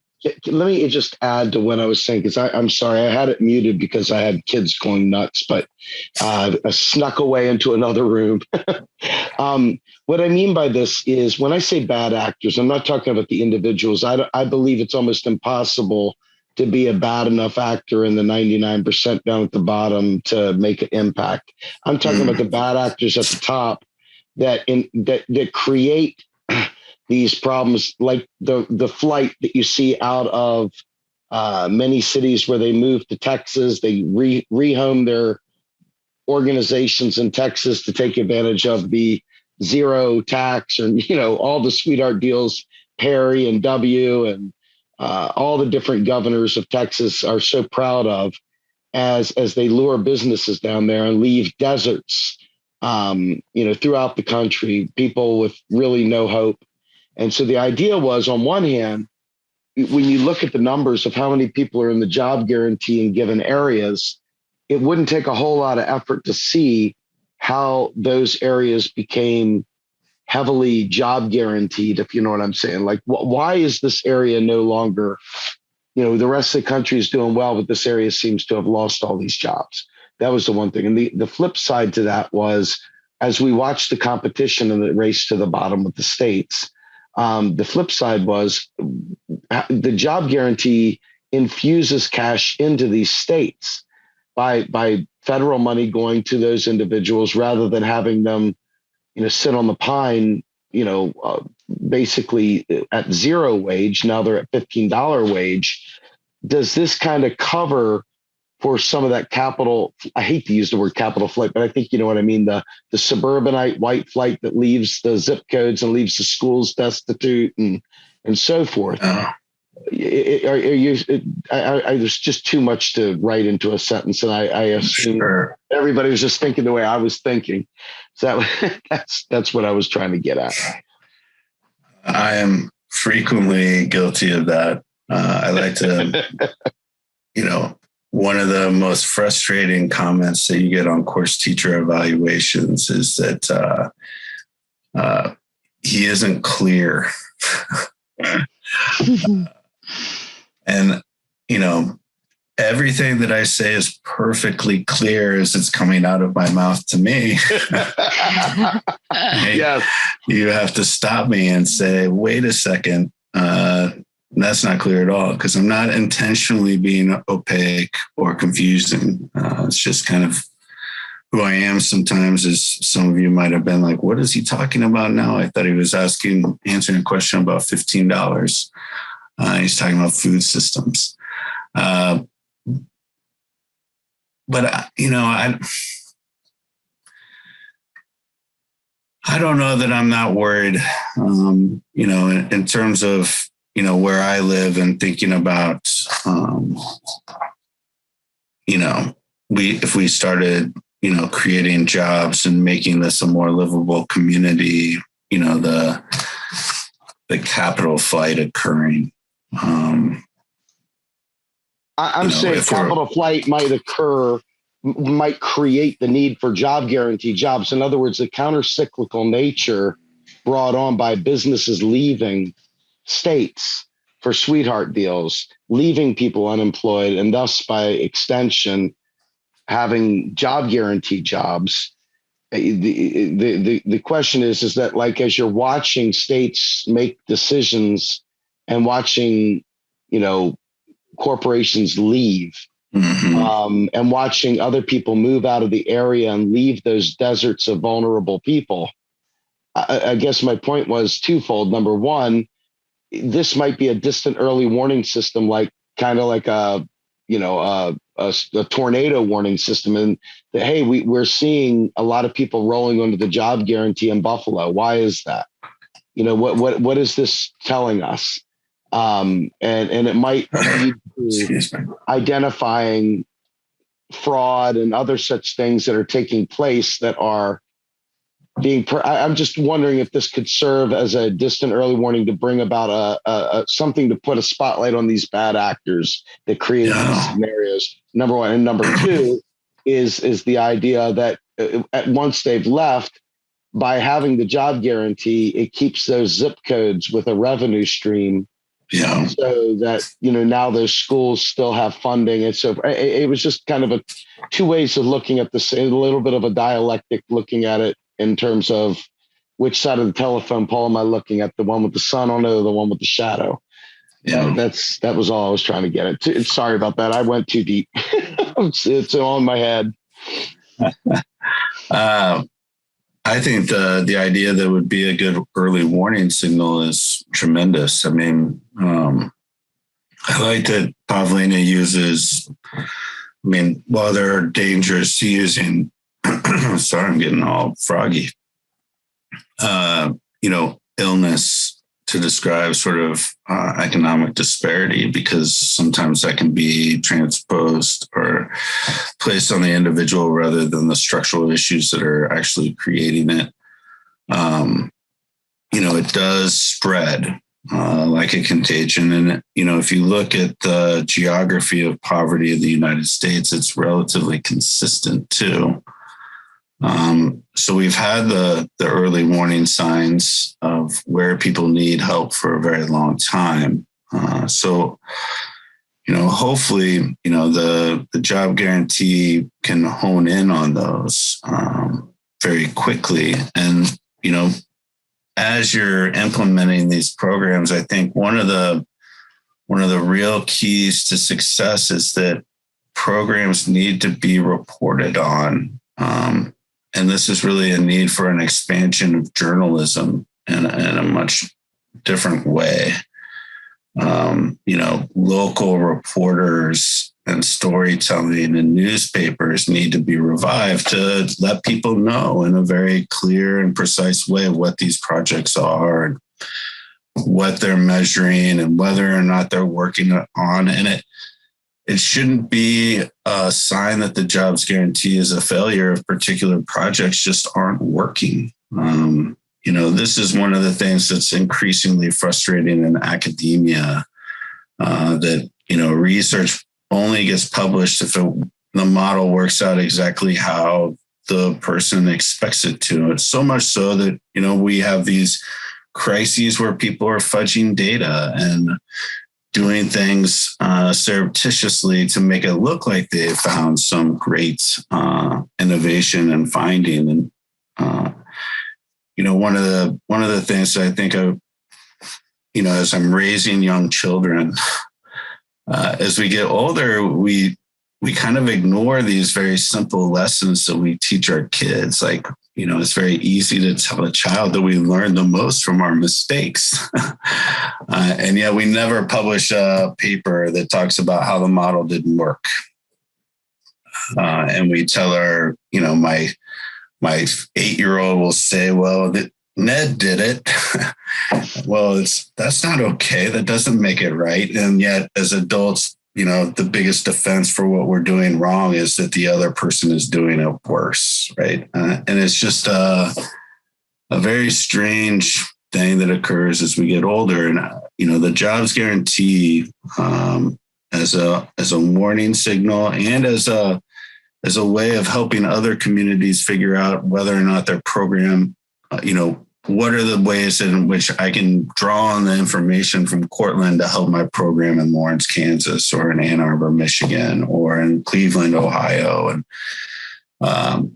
just add to what I was saying, because I'm sorry, I had it muted because I had kids going nuts, but I snuck away into another room. What I mean by this is when I say bad actors, I'm not talking about the individuals. I believe it's almost impossible to be a bad enough actor in the 99% down at the bottom to make an impact. I'm talking about the bad actors at the top that create these problems, like the flight that you see out of many cities where they move to Texas. They rehome their organizations in Texas to take advantage of the zero tax and, all the sweetheart deals Perry and W and all the different governors of Texas are so proud of as they lure businesses down there and leave deserts, throughout the country, people with really no hope. And so the idea was, on one hand, when you look at the numbers of how many people are in the job guarantee in given areas, it wouldn't take a whole lot of effort to see how those areas became heavily job guaranteed, if you know what I'm saying. Like, why is this area no longer, the rest of the country is doing well, but this area seems to have lost all these jobs? That was the one thing. And the flip side to that was, as we watched the competition and the race to the bottom with the states, the flip side was the job guarantee infuses cash into these states by federal money going to those individuals rather than having them, sit on the pine, basically at zero wage. Now they're at $15 wage. Does this kind of cover for some of that capital? I hate to use the word capital flight, but I think you know what I mean. The suburbanite white flight that leaves the zip codes and leaves the schools destitute and so forth. There's just too much to write into a sentence, and I assume everybody was just thinking the way I was thinking. So that's what I was trying to get at. I am frequently guilty of that. I like to, one of the most frustrating comments that you get on course teacher evaluations is that he isn't clear. And, everything that I say is perfectly clear as it's coming out of my mouth to me. Yes. You have to stop me and say, wait a second. That's not clear at all, because I'm not intentionally being opaque or confusing. It's just kind of who I am sometimes, as some of you might have been like, what is he talking about now? I thought he was answering a question about $15. He's talking about food systems. But I don't know that I'm not worried, in terms of, where I live and thinking about, if we started, creating jobs and making this a more livable community, the capital flight occurring. I'm saying capital flight might create the need for job guarantee jobs. In other words, the counter-cyclical nature brought on by businesses leaving states for sweetheart deals, leaving people unemployed, and thus by extension, having job guarantee jobs. The question is that, like, as you're watching states make decisions and watching, corporations leave, and watching other people move out of the area and leave those deserts of vulnerable people. I guess my point was twofold. Number one, this might be a distant early warning system, like kind of like a tornado warning system. And that, hey, we're seeing a lot of people rolling under the job guarantee in Buffalo. Why is that? What is this telling us? And it might lead to identifying fraud and other such things that are taking place that are being. I'm just wondering if this could serve as a distant early warning to bring about something to put a spotlight on these bad actors that create these scenarios. Number one, and number two is the idea that once they've left, by having the job guarantee, it keeps those zip codes with a revenue stream. Yeah. So that, now those schools still have funding. And so it was just kind of two ways of looking at this, a little bit of a dialectic looking at it in terms of which side of the telephone pole am I looking at, the one with the sun on it or the one with the shadow? Yeah. That was all I was trying to get at. Sorry about that. I went too deep. It's all in my head. I think the idea that would be a good early warning signal is tremendous. I mean, I like that Pavlina uses, while there are dangers to using, sorry, I'm getting all froggy, illness to describe sort of economic disparity, because sometimes that can be transposed or placed on the individual rather than the structural issues that are actually creating it. It does spread like a contagion. And, if you look at the geography of poverty in the United States, it's relatively consistent too. So we've had the early warning signs of where people need help for a very long time. Hopefully, the job guarantee can hone in on those very quickly. And, as you're implementing these programs, I think one of the real keys to success is that programs need to be reported on. And this is really a need for an expansion of journalism in a much different way. Local reporters and storytelling and newspapers need to be revived to let people know in a very clear and precise way what these projects are and what they're measuring and whether or not they're working on. And it shouldn't be a sign that the jobs guarantee is a failure if particular projects just aren't working. This is one of the things that's increasingly frustrating in academia, that, research only gets published if the model works out exactly how the person expects it to. It's so much so that, we have these crises where people are fudging data and doing things surreptitiously to make it look like they found some great innovation and finding. And one of the things that I think of, as I'm raising young children, as we get older, we kind of ignore these very simple lessons that we teach our kids. Like, it's very easy to tell a child that we learn the most from our mistakes. And yet we never publish a paper that talks about how the model didn't work. And we tell our, my 8-year-old will say, well, Ned did it. Well, that's not okay. That doesn't make it right. And yet as adults, the biggest defense for what we're doing wrong is that the other person is doing it worse, right? And it's just a very strange thing that occurs as we get older. And, the jobs guarantee as a warning signal and as a way of helping other communities figure out whether or not their program, what are the ways in which I can draw on the information from Cortland to help my program in Lawrence, Kansas, or in Ann Arbor, Michigan, or in Cleveland, Ohio. And,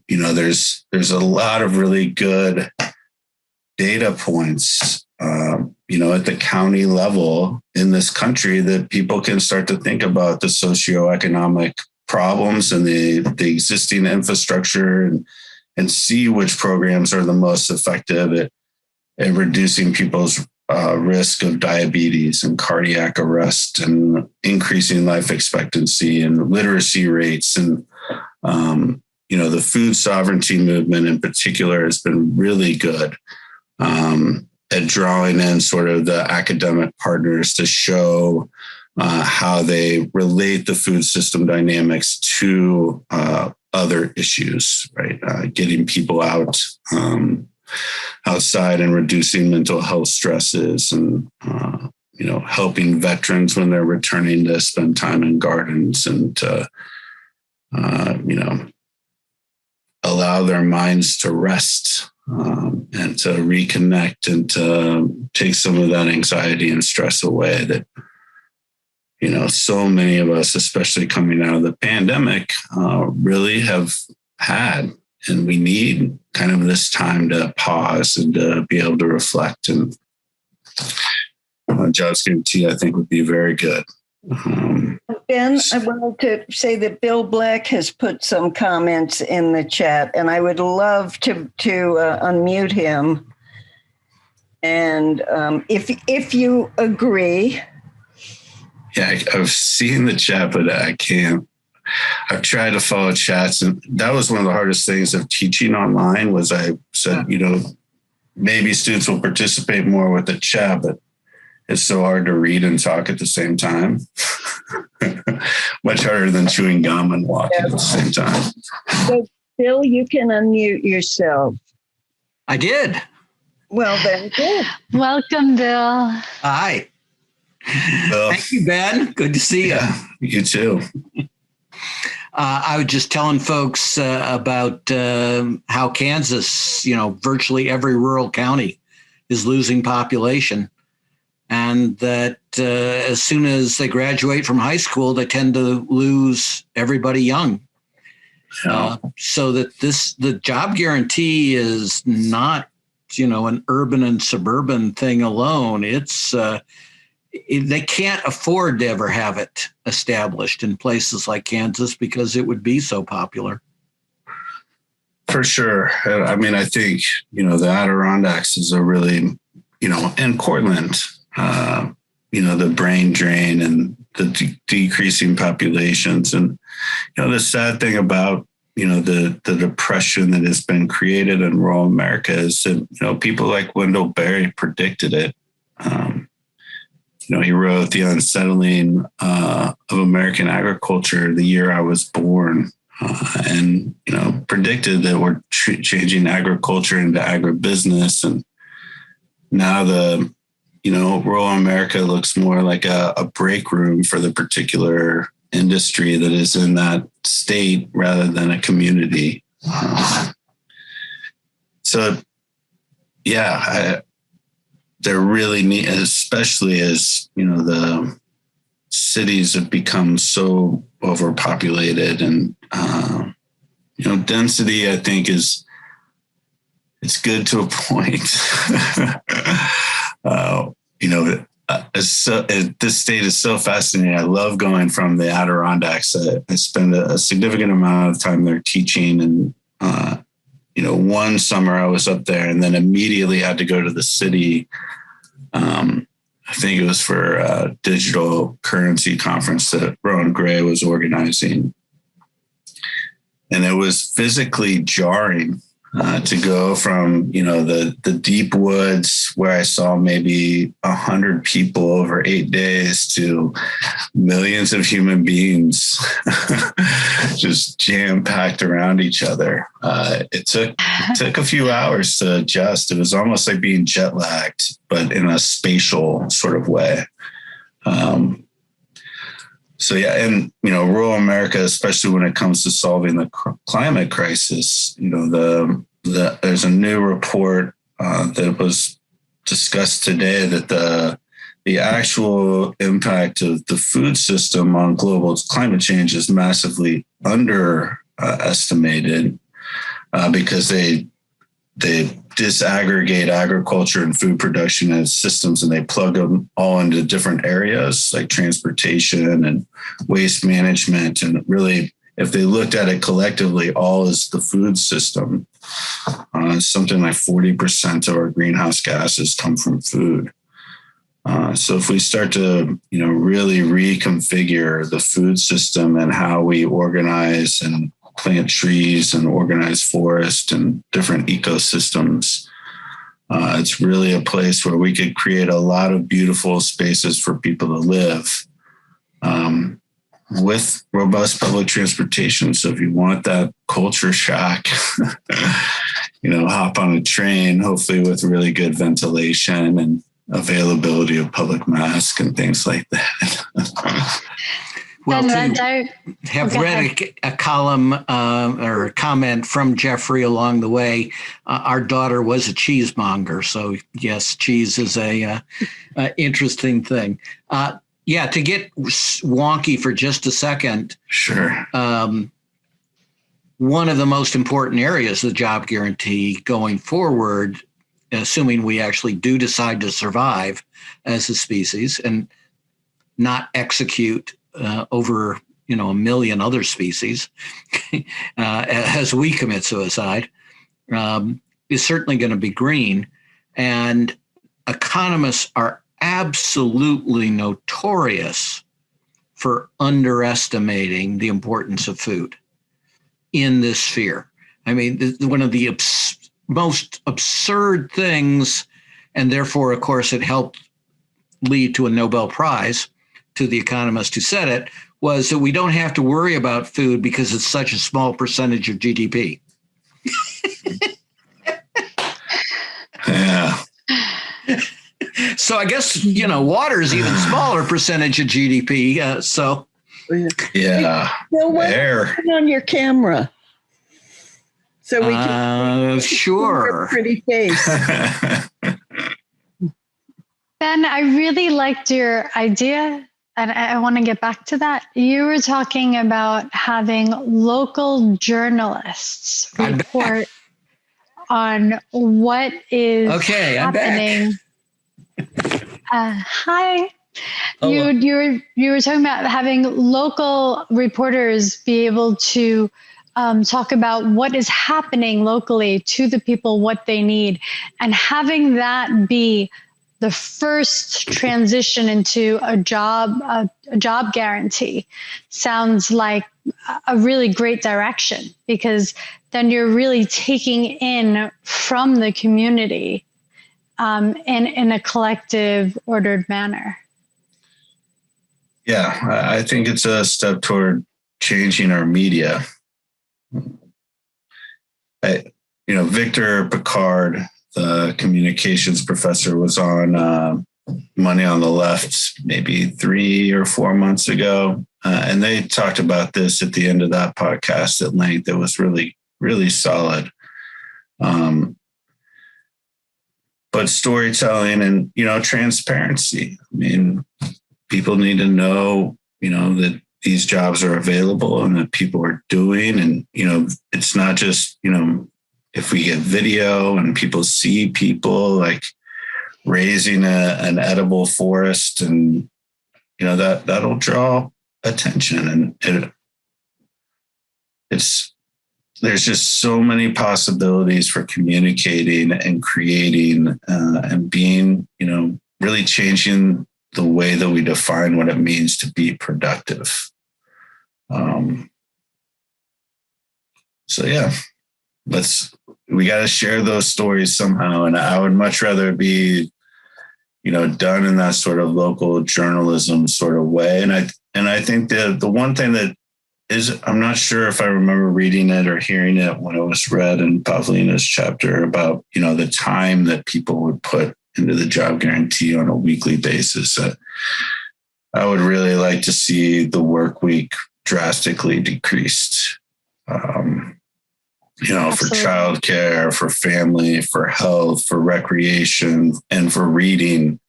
there's a lot of really good data points at the county level in this country, that people can start to think about the socioeconomic problems and the existing infrastructure and see which programs are the most effective at reducing people's risk of diabetes and cardiac arrest and increasing life expectancy and literacy rates. And, the food sovereignty movement in particular has been really good at drawing in sort of the academic partners to show how they relate the food system dynamics to other issues, right? Getting people outside and reducing mental health stresses and, helping veterans when they're returning to spend time in gardens and to, allow their minds to rest and to reconnect and to take some of that anxiety and stress away that, so many of us, especially coming out of the pandemic, really have had. And we need kind of this time to pause and to be able to reflect. And jobs guarantee, I think, would be very good. Ben, I wanted to say that Bill Black has put some comments in the chat, and I would love to unmute him. And if you agree. Yeah, I've seen the chat, but I can't. I've tried to follow chats, and that was one of the hardest things of teaching online was I said, maybe students will participate more with the chat, but it's so hard to read and talk at the same time. Much harder than chewing gum and walking at the same time. So, Bill, you can unmute yourself. I did. Well, then, good. Welcome, Bill. Hi. Bill. Thank you, Ben. Good to see you. Yeah, you too. I was just telling folks about how Kansas, virtually every rural county is losing population. And that as soon as they graduate from high school, they tend to lose everybody young. Yeah. So that the job guarantee is not, an urban and suburban thing alone. It's they can't afford to ever have it established in places like Kansas because it would be so popular. For sure. I mean, I think, the Adirondacks is a really, and Cortland, the brain drain and the decreasing populations. And, the sad thing about, the depression that has been created in rural America is that, people like Wendell Berry predicted it. He wrote The Unsettling of American Agriculture the year I was born and, predicted that we're changing agriculture into agribusiness. And now rural America looks more like a break room for the particular industry that is in that state rather than a community. They're really neat, especially as, the cities have become so overpopulated and, density, I think it's good to a point. This state is so fascinating. I love going from the Adirondacks. I spend a significant amount of time there teaching. And, one summer I was up there and then immediately had to go to the city. I think it was for a digital currency conference that Rowan Gray was organizing. And it was physically jarring to go from, the deep woods where I saw maybe 100 people over 8 days to millions of human beings just jam-packed around each other. It took a few hours to adjust. It was almost like being jet lagged, but in a spatial sort of way. Rural America, especially when it comes to solving the climate crisis, there's a new report that was discussed today that the actual impact of the food system on global climate change is massively underestimated because they they disaggregate agriculture and food production as systems, and they plug them all into different areas like transportation and waste management. And really, if they looked at it collectively, all is the food system. Something like 40% of our greenhouse gases come from food. So if we start to, really reconfigure the food system and how we organize and plant trees and organize forest and different ecosystems, it's really a place where we could create a lot of beautiful spaces for people to live with robust public transportation. So if you want that culture shock, hop on a train, hopefully with really good ventilation and availability of public masks and things like that. Well, have read a column or a comment from Jeffrey along the way. Our daughter was a cheesemonger, so yes, cheese is a interesting thing. To get wonky for just a second. Sure. One of the most important areas of the job guarantee going forward, assuming we actually do decide to survive as a species and not execute over a million other species as we commit suicide, is certainly going to be green. And economists are absolutely notorious for underestimating the importance of food in this sphere. I mean, one of the most absurd things, and therefore, of course, it helped lead to a Nobel Prize to the economist who said it, was that we don't have to worry about food because it's such a small percentage of GDP. Yeah. So I guess, water is even smaller percentage of GDP. Yeah. Air. Turn on your camera. So we can sure. Pretty face. Ben, I really liked your idea, and I want to get back to that. You were talking about having local journalists report on what is happening. Hi. Hello. You were talking about having local reporters be able to talk about what is happening locally to the people, what they need, and having that be the first transition into a job guarantee sounds like a really great direction, because then you're really taking in from the community in a collective, ordered manner. Yeah, I think it's a step toward changing our media. Victor Picard, the communications professor, was on Money on the Left maybe 3 or 4 months ago. And they talked about this at the end of that podcast at length. It was really, really solid. But storytelling and, transparency. I mean, people need to know, that these jobs are available and that people are doing. And, it's not just, if we get video and people see people like raising an edible forest, and, that'll draw attention. And there's just so many possibilities for communicating and creating and being, really changing the way that we define what it means to be productive. We got to share those stories somehow. And I would much rather be, done in that sort of local journalism sort of way. And I think the one thing that is, I'm not sure if I remember reading it or hearing it when it was read in Pavlina's chapter about, the time that people would put into the job guarantee on a weekly basis. I would really like to see the work week drastically decreased, for childcare, for family, for health, for recreation, and for reading,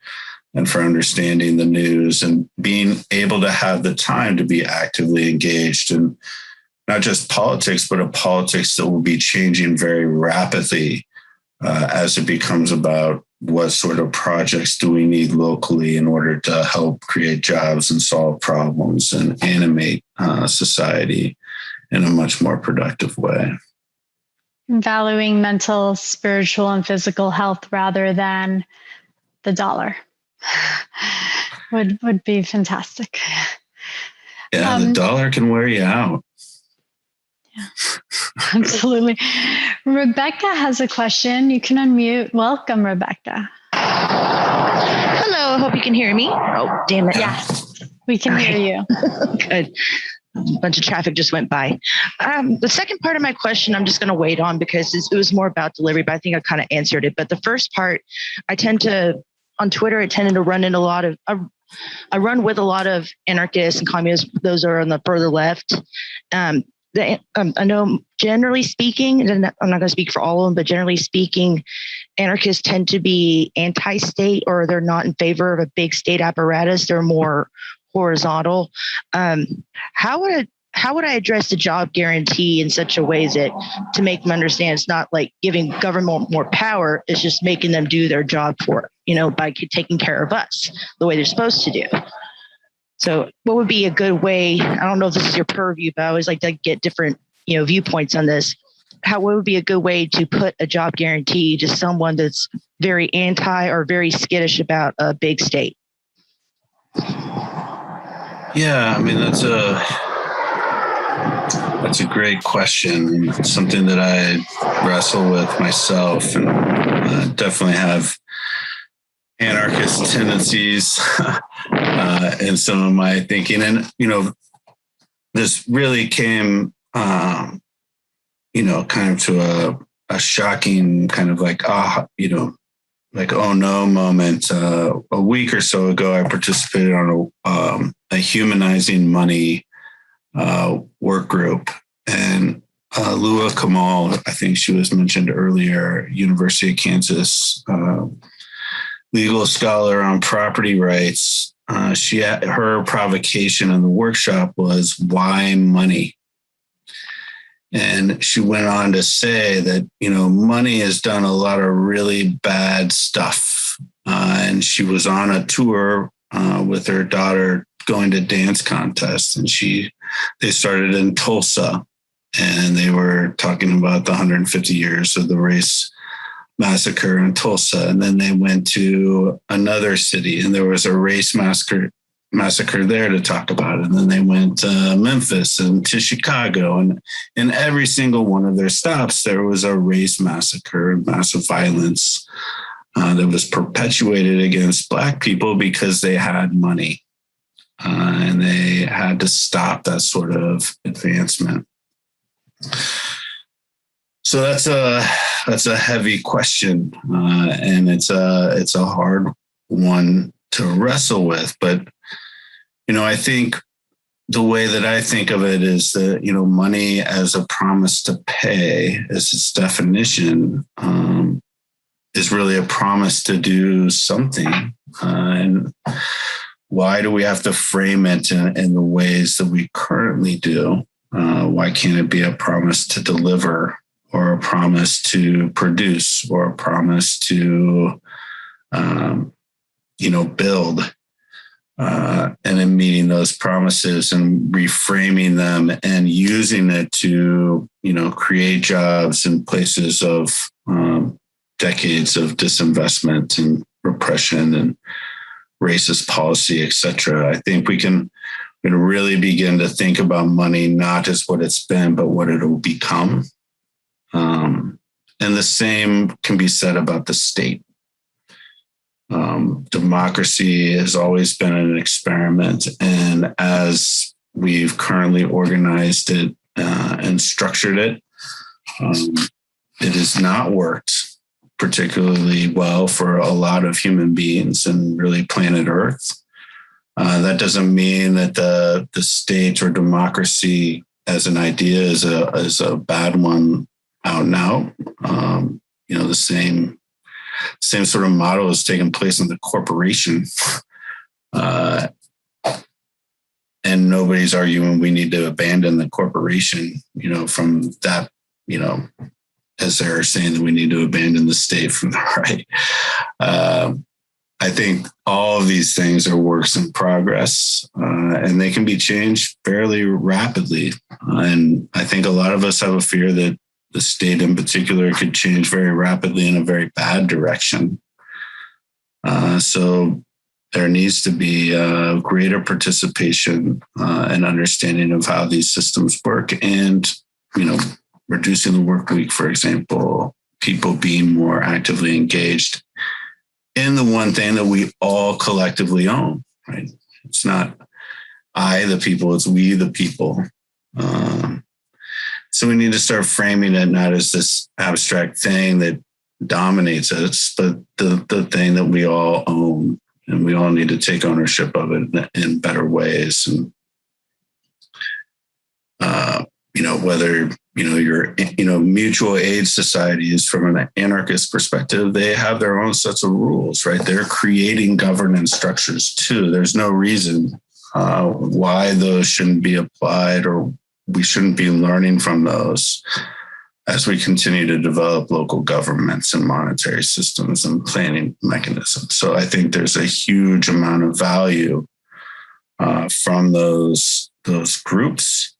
and for understanding the news, and being able to have the time to be actively engaged in not just politics, but a politics that will be changing very rapidly as it becomes about what sort of projects do we need locally in order to help create jobs and solve problems and animate society in a much more productive way. Valuing mental, spiritual, and physical health rather than the dollar would be fantastic. Yeah, the dollar can wear you out. Yeah, absolutely. Rebecca has a question. You can unmute. Welcome, Rebecca. Hello, hope you can hear me. Oh, damn it. Yes, we can hear you. Good. A bunch of traffic just went by. The second part of my question, I'm just going to wait on because it was more about delivery, but I think I kind of answered it. But the first part, on Twitter, I tended to run in I run with a lot of anarchists and communists, those are on the further left. I know generally speaking, and I'm not going to speak for all of them, but generally speaking, anarchists tend to be anti-state, or they're not in favor of a big state apparatus. They're more horizontal. How would I address the job guarantee in such a way that to make them understand it's not like giving government more power, it's just making them do their job by taking care of us the way they're supposed to do. So what would be a good way? I don't know if this is your purview, but I always like to get different, viewpoints on this. What would be a good way to put a job guarantee to someone that's very anti or very skittish about a big state? Yeah, I mean, that's a great question. It's something that I wrestle with myself, and definitely have anarchist tendencies in some of my thinking. And, this really came, kind of to a shocking kind of like, oh no moment. A week or so ago, I participated on a humanizing money work group, and Lua Kamal, I think she was mentioned earlier, University of Kansas, legal scholar on property rights. Her provocation in the workshop was, why money? And she went on to say that, money has done a lot of really bad stuff. And she was on a tour with her daughter going to dance contests. And they started in Tulsa, and they were talking about the 150 years of the race massacre in Tulsa. And then they went to another city, and there was a race massacre there to talk about it. And then they went to Memphis and to Chicago, and in every single one of their stops, there was a race massacre, massive violence that was perpetuated against Black people because they had money, and they had to stop that sort of advancement. So that's a heavy question, and it's a hard one to wrestle with. But I think the way that I think of it is that money as a promise to pay, as its definition, is really a promise to do something. And why do we have to frame it in the ways that we currently do? Why can't it be a promise to deliver, or a promise to produce, or a promise to, build? And in meeting those promises and reframing them and using it to, create jobs in places of decades of disinvestment and repression and racist policy, et cetera. I think we can really begin to think about money not as what it's been, but what it will become. And the same can be said about the state. Democracy has always been an experiment, and as we've currently organized it and structured it, it has not worked particularly well for a lot of human beings and really planet Earth. That doesn't mean that the state or democracy as an idea is a bad one out and out. The same sort of model has taken place in the corporation. And nobody's arguing we need to abandon the corporation, from that, as they're saying that we need to abandon the state from the right. I think all of these things are works in progress, and they can be changed fairly rapidly. And I think a lot of us have a fear that the state in particular could change very rapidly in a very bad direction. So there needs to be greater participation and understanding of how these systems work, and, reducing the work week, for example, people being more actively engaged in the one thing that we all collectively own, right? It's not I, the people, it's we, the people. So we need to start framing it not as this abstract thing that dominates us, but the thing that we all own, and we all need to take ownership of it in better ways. And, whether, your, mutual aid societies from an anarchist perspective, they have their own sets of rules, right? They're creating governance structures too. There's no reason why those shouldn't be applied, or we shouldn't be learning from those as we continue to develop local governments and monetary systems and planning mechanisms. So I think there's a huge amount of value from those groups.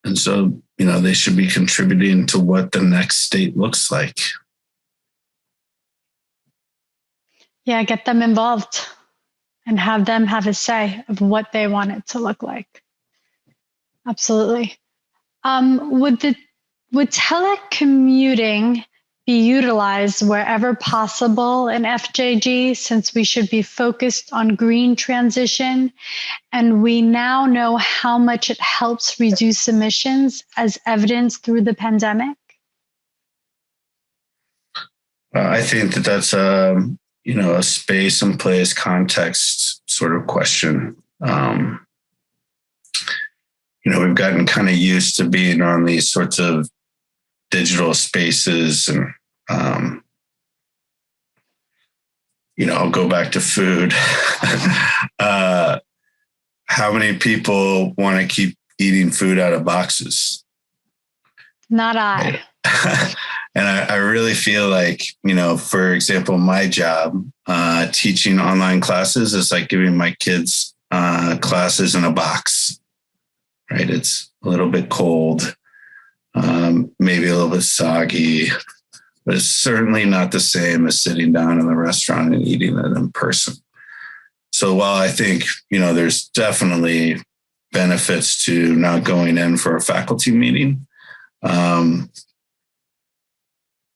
And so, they should be contributing to what the next state looks like. Yeah, get them involved and have them have a say of what they want it to look like. Absolutely. Would telecommuting be utilized wherever possible in FJG, since we should be focused on green transition? And we now know how much it helps reduce emissions, as evidenced through the pandemic? I think that's a space and place context sort of question. We've gotten kind of used to being on these sorts of digital spaces, and I'll go back to food. How many people want to keep eating food out of boxes? Not I. And I really feel like, for example, my job, teaching online classes is like giving my kids classes in a box, right? It's a little bit cold, maybe a little bit soggy, but it's certainly not the same as sitting down in the restaurant and eating it in person. So while I think, there's definitely benefits to not going in for a faculty meeting,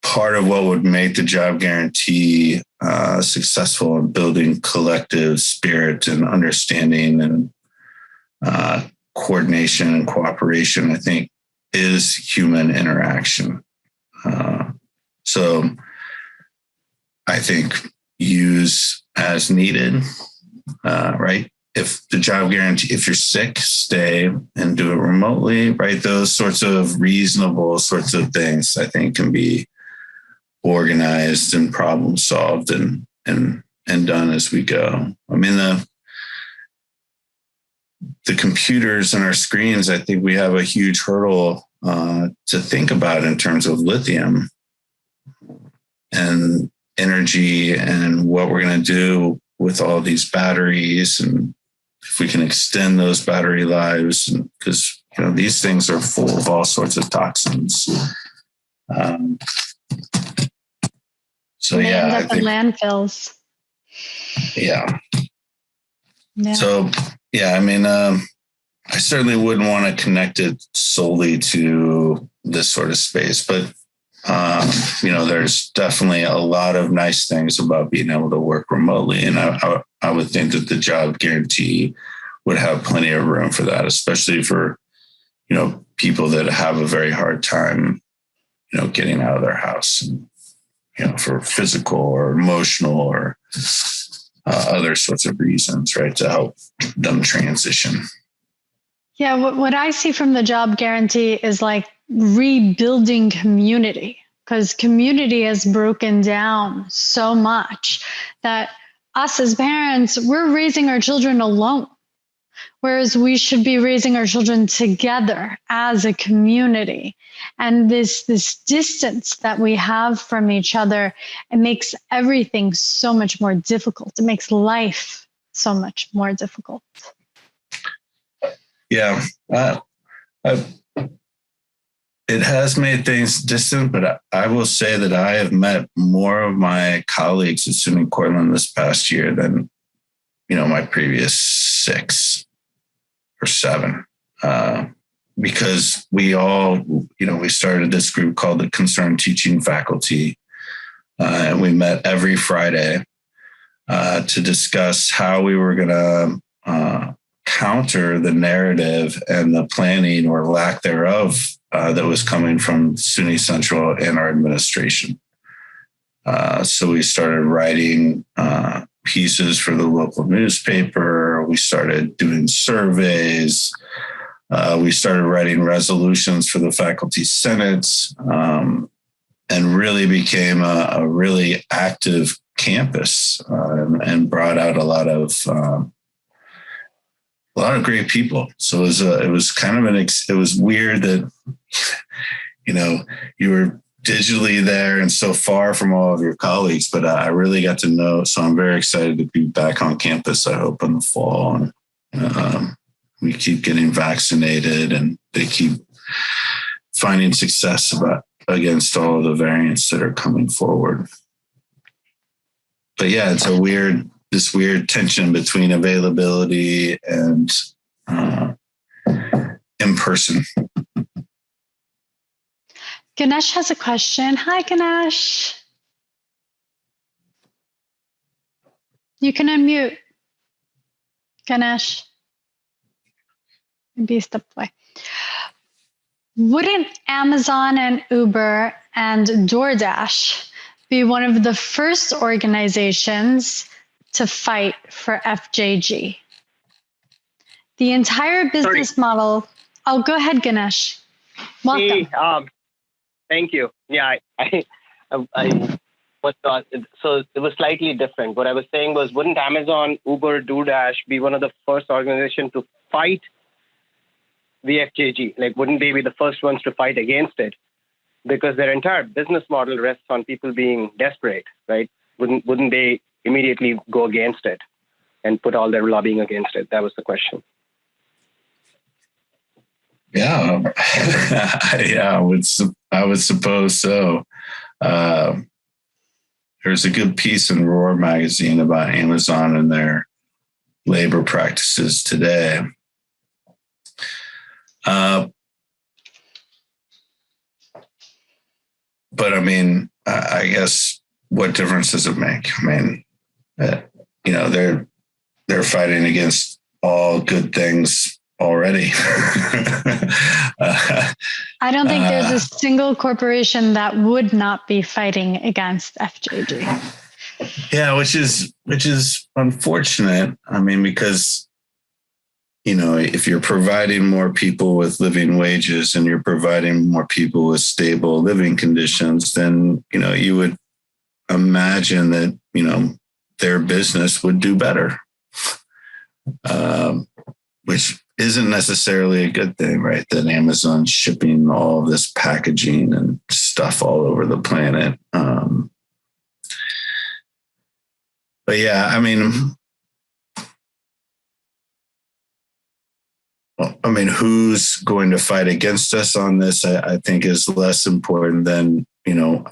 part of what would make the job guarantee successful in building collective spirit and understanding and coordination and cooperation, I think, is human interaction. So I think use as needed, right? If the job guarantee, if you're sick, stay and do it remotely, right? Those sorts of reasonable sorts of things, I think, can be organized and problem solved and done as we go. I mean, the computers and our screens, I think we have a huge hurdle to think about in terms of lithium and energy and what we're going to do with all these batteries, and if we can extend those battery lives, and because these things are full of all sorts of toxins. So they yeah, end up in landfills. Yeah. So yeah, I mean, I certainly wouldn't want to connect it solely to this sort of space, but there's definitely a lot of nice things about being able to work remotely, and I would think that the job guarantee would have plenty of room for that, especially for people that have a very hard time getting out of their house, and, for physical or emotional or other sorts of reasons, right, to help them transition. Yeah, what I see from the job guarantee is like rebuilding community, because community has broken down so much that us as parents, we're raising our children alone. whereas we should be raising our children together as a community. And this distance that we have from each other, it makes everything so much more difficult. It makes life so much more difficult. Yeah. It has made things distant, but I will say that I have met more of my colleagues at SUNY Cortland this past year than, my previous 6 or 7, because we all, we started this group called the Concerned Teaching Faculty, and we met every Friday to discuss how we were going to counter the narrative and the planning or lack thereof that was coming from SUNY Central and our administration. So we started writing pieces for the local newspaper. We started doing surveys. We started writing resolutions for the faculty senates, and really became a really active campus, and brought out a lot of great people. So it was kind of it was weird that, you were digitally there and so far from all of your colleagues, but I really got to know. So I'm very excited to be back on campus, I hope, in the fall. And we keep getting vaccinated and they keep finding success against all of the variants that are coming forward. But yeah, it's this weird tension between availability and in person. Ganesh has a question. Hi, Ganesh. You can unmute. Ganesh. Maybe he stepped away. Wouldn't Amazon and Uber and DoorDash be one of the first organizations to fight for FJG? The entire business model. Oh, go ahead, Ganesh. Welcome. Hey, thank you. Yeah, I was thought, so it was slightly different. What I was saying was, wouldn't Amazon, Uber, DoorDash be one of the first organizations to fight the FJG? Like, wouldn't they be the first ones to fight against it? Because their entire business model rests on people being desperate, right? Wouldn't they immediately go against it and put all their lobbying against it? That was the question. Yeah, yeah, I would suppose so. There's a good piece in Roar magazine about Amazon and their labor practices today. But I mean, I guess what difference does it make? I mean, they're fighting against all good things already. I don't think there's a single corporation that would not be fighting against FJG. Yeah, which is unfortunate. I mean, because if you're providing more people with living wages and you're providing more people with stable living conditions, then you would imagine that their business would do better, which isn't necessarily a good thing, right? That Amazon's shipping all of this packaging and stuff all over the planet. But yeah, I mean, who's going to fight against us on this, I think is less important than,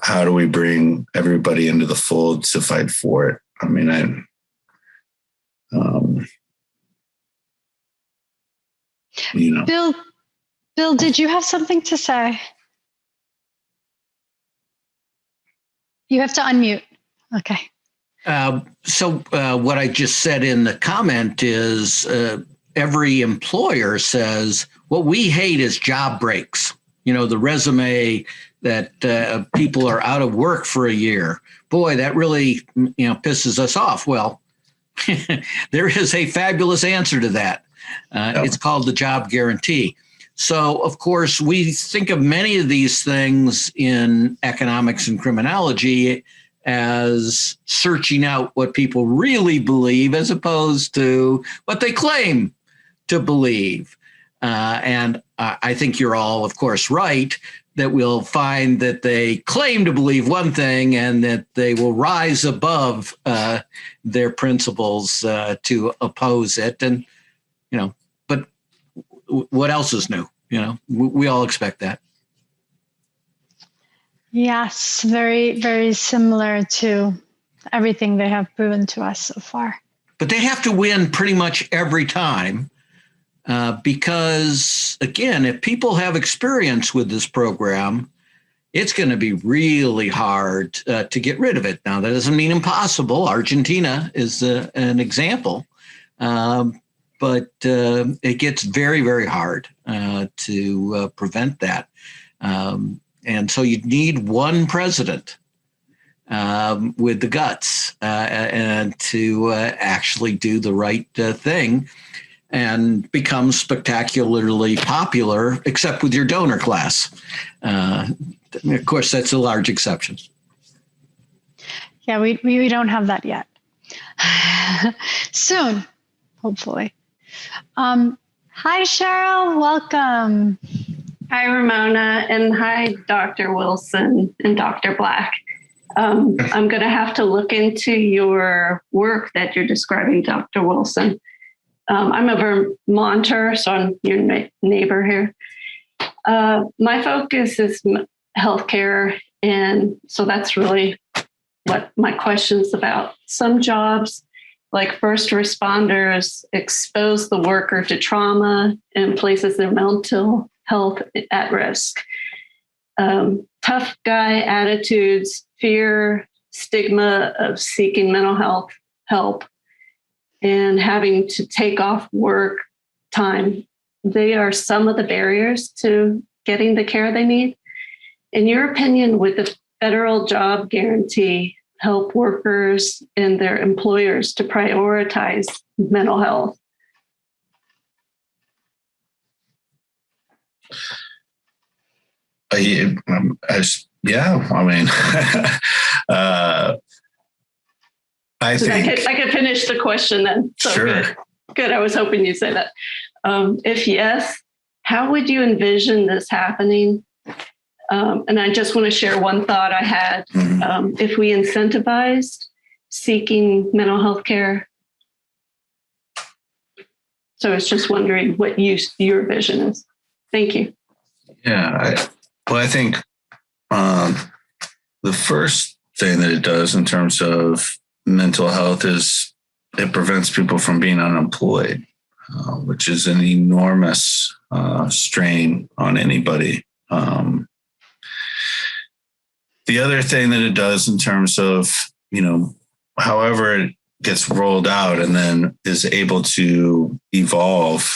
how do we bring everybody into the fold to fight for it? I mean, Bill, did you have something to say? You have to unmute. Okay. So what I just said in the comment is every employer says what we hate is job breaks. The resume that people are out of work for a year. Boy, that really pisses us off. Well, there is a fabulous answer to that. It's called the job guarantee. So, of course, we think of many of these things in economics and criminology as searching out what people really believe as opposed to what they claim to believe. And I think you're all, of course, right, that we'll find that they claim to believe one thing and that they will rise above their principles to oppose it. And, but what else is new? We all expect that. Yes, very, very similar to everything they have proven to us so far. But they have to win pretty much every time because, again, if people have experience with this program, it's going to be really hard to get rid of it. Now, that doesn't mean impossible. Argentina is an example, but it gets very, very hard to prevent that. And so you need one president with the guts and to actually do the right thing and become spectacularly popular, except with your donor class. Of course, that's a large exception. Yeah, we don't have that yet. Soon, hopefully. Hi, Cheryl. Welcome. Hi, Ramona, and hi, Dr. Wilson and Dr. Black. I'm going to have to look into your work that you're describing, Dr. Wilson. I'm a Vermonter, so I'm your neighbor here. My focus is healthcare, and so that's really what my question's about. Some jobs, like first responders, expose the worker to trauma and places their mental health at risk. Tough guy attitudes, fear, stigma of seeking mental health help, and having to take off work time. They are some of the barriers to getting the care they need. In your opinion, would the federal job guarantee help workers and their employers to prioritize mental health? I think I could finish the question then. So sure. Good. I was hoping you'd say that. If yes, how would you envision this happening? And I just want to share one thought I had. If we incentivized seeking mental health care. So I was just wondering what your vision is. Thank you. Yeah. I think the first thing that it does in terms of mental health is it prevents people from being unemployed, which is an enormous strain on anybody. The other thing that it does in terms of, however it gets rolled out and then is able to evolve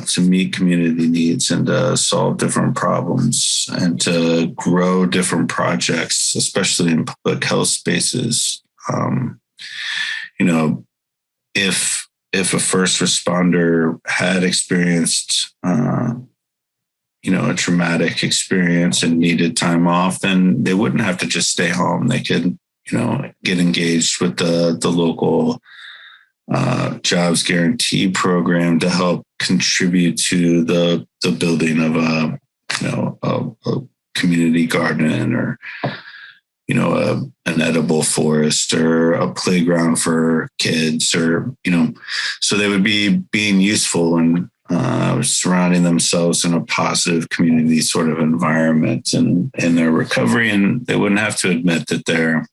to meet community needs and to solve different problems and to grow different projects, especially in public health spaces. If a first responder had experienced, a traumatic experience and needed time off, then they wouldn't have to just stay home. They could, get engaged with the local jobs guarantee program to help contribute to the building of a community garden or, an edible forest or a playground for kids or, so they would be being useful and surrounding themselves in a positive community sort of environment and in their recovery. And they wouldn't have to admit that they're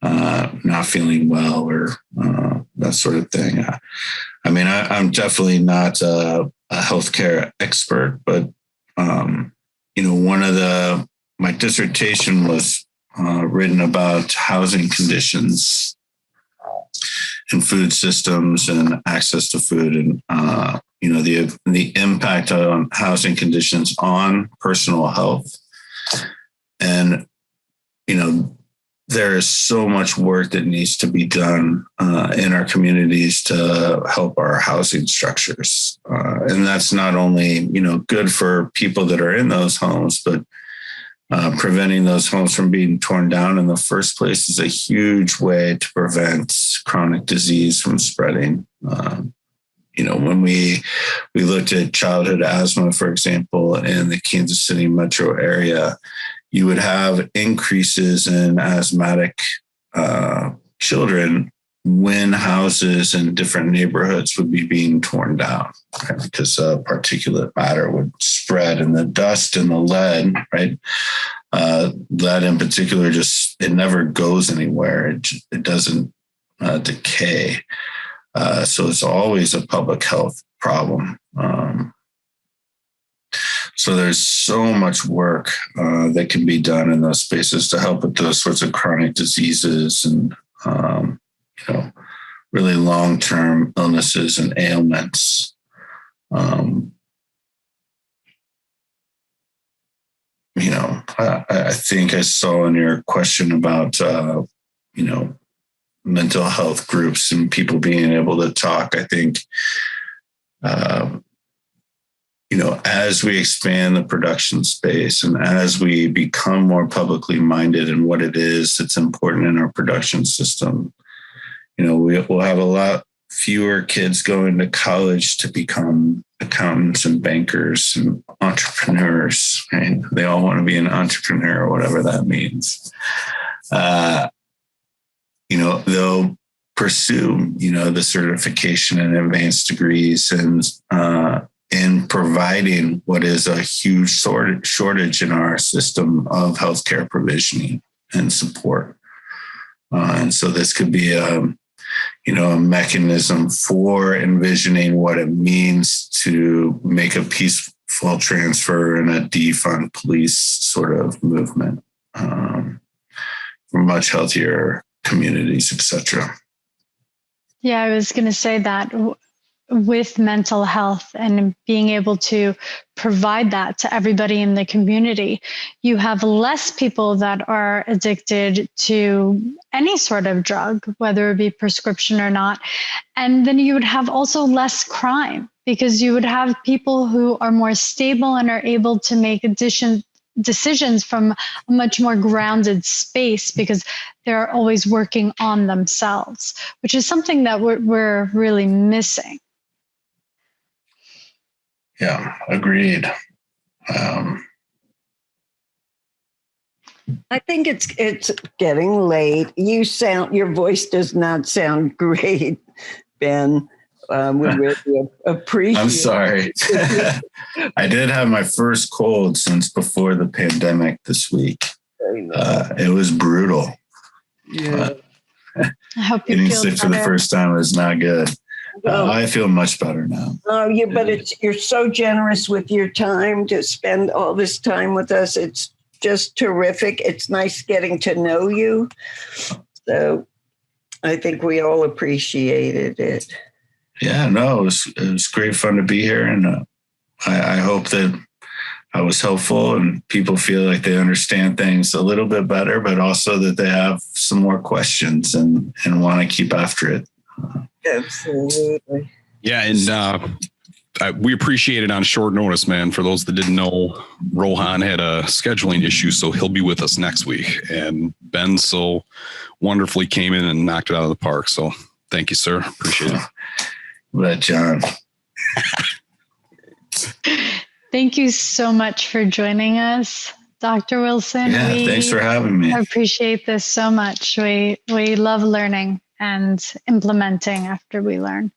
not feeling well or that sort of thing. I'm definitely not a healthcare expert, but, my dissertation was written about housing conditions and food systems and access to food and, the impact on housing conditions on personal health. And, there is so much work that needs to be done in our communities to help our housing structures. And that's not only, good for people that are in those homes, but preventing those homes from being torn down in the first place is a huge way to prevent chronic disease from spreading. When we looked at childhood asthma, for example, in the Kansas City metro area, you would have increases in asthmatic children when houses in different neighborhoods would be being torn down, right? Because particulate matter would spread, and the dust and the lead, right? Lead in particular, it never goes anywhere. It doesn't decay. So it's always a public health problem. So there's so much work that can be done in those spaces to help with those sorts of chronic diseases and really long-term illnesses and ailments. I think I saw in your question about, mental health groups and people being able to talk. I think, as we expand the production space and as we become more publicly minded in what it is that's important in our production system, we'll have a lot fewer kids going to college to become accountants and bankers and entrepreneurs. Right? They all want to be an entrepreneur, whatever that means. They'll pursue, the certification and advanced degrees and in providing what is a huge shortage in our system of healthcare provisioning and support. And so this could be a mechanism for envisioning what it means to make a peaceful transfer and a defund police sort of movement for much healthier communities, etc. Yeah, I was going to say that with mental health and being able to provide that to everybody in the community, you have less people that are addicted to any sort of drug, whether it be prescription or not. And then you would have also less crime because you would have people who are more stable and are able to make decisions from a much more grounded space because they're always working on themselves, which is something that we're really missing. Yeah, agreed. I think it's getting late. Your voice does not sound great, Ben. We really appreciate it. I'm sorry. I did have my first cold since before the pandemic this week. It was brutal. Yeah. I hope you getting feel sick better. for the first time was not good. I feel much better now. But you're so generous with your time to spend all this time with us. It's just terrific. It's nice getting to know you. So I think we all appreciated it. Yeah, no, it was great fun to be here. And I hope that I was helpful and people feel like they understand things a little bit better, but also that they have some more questions and want to keep after it. Absolutely. Yeah, and we appreciate it on short notice, man. For those that didn't know, Rohan had a scheduling issue, so he'll be with us next week. And Ben so wonderfully came in and knocked it out of the park. So thank you, sir. Appreciate it. Let John. Thank you so much for joining us, Dr. Wilson. Yeah, thanks for having me. I appreciate this so much. We love learning and implementing after we learn.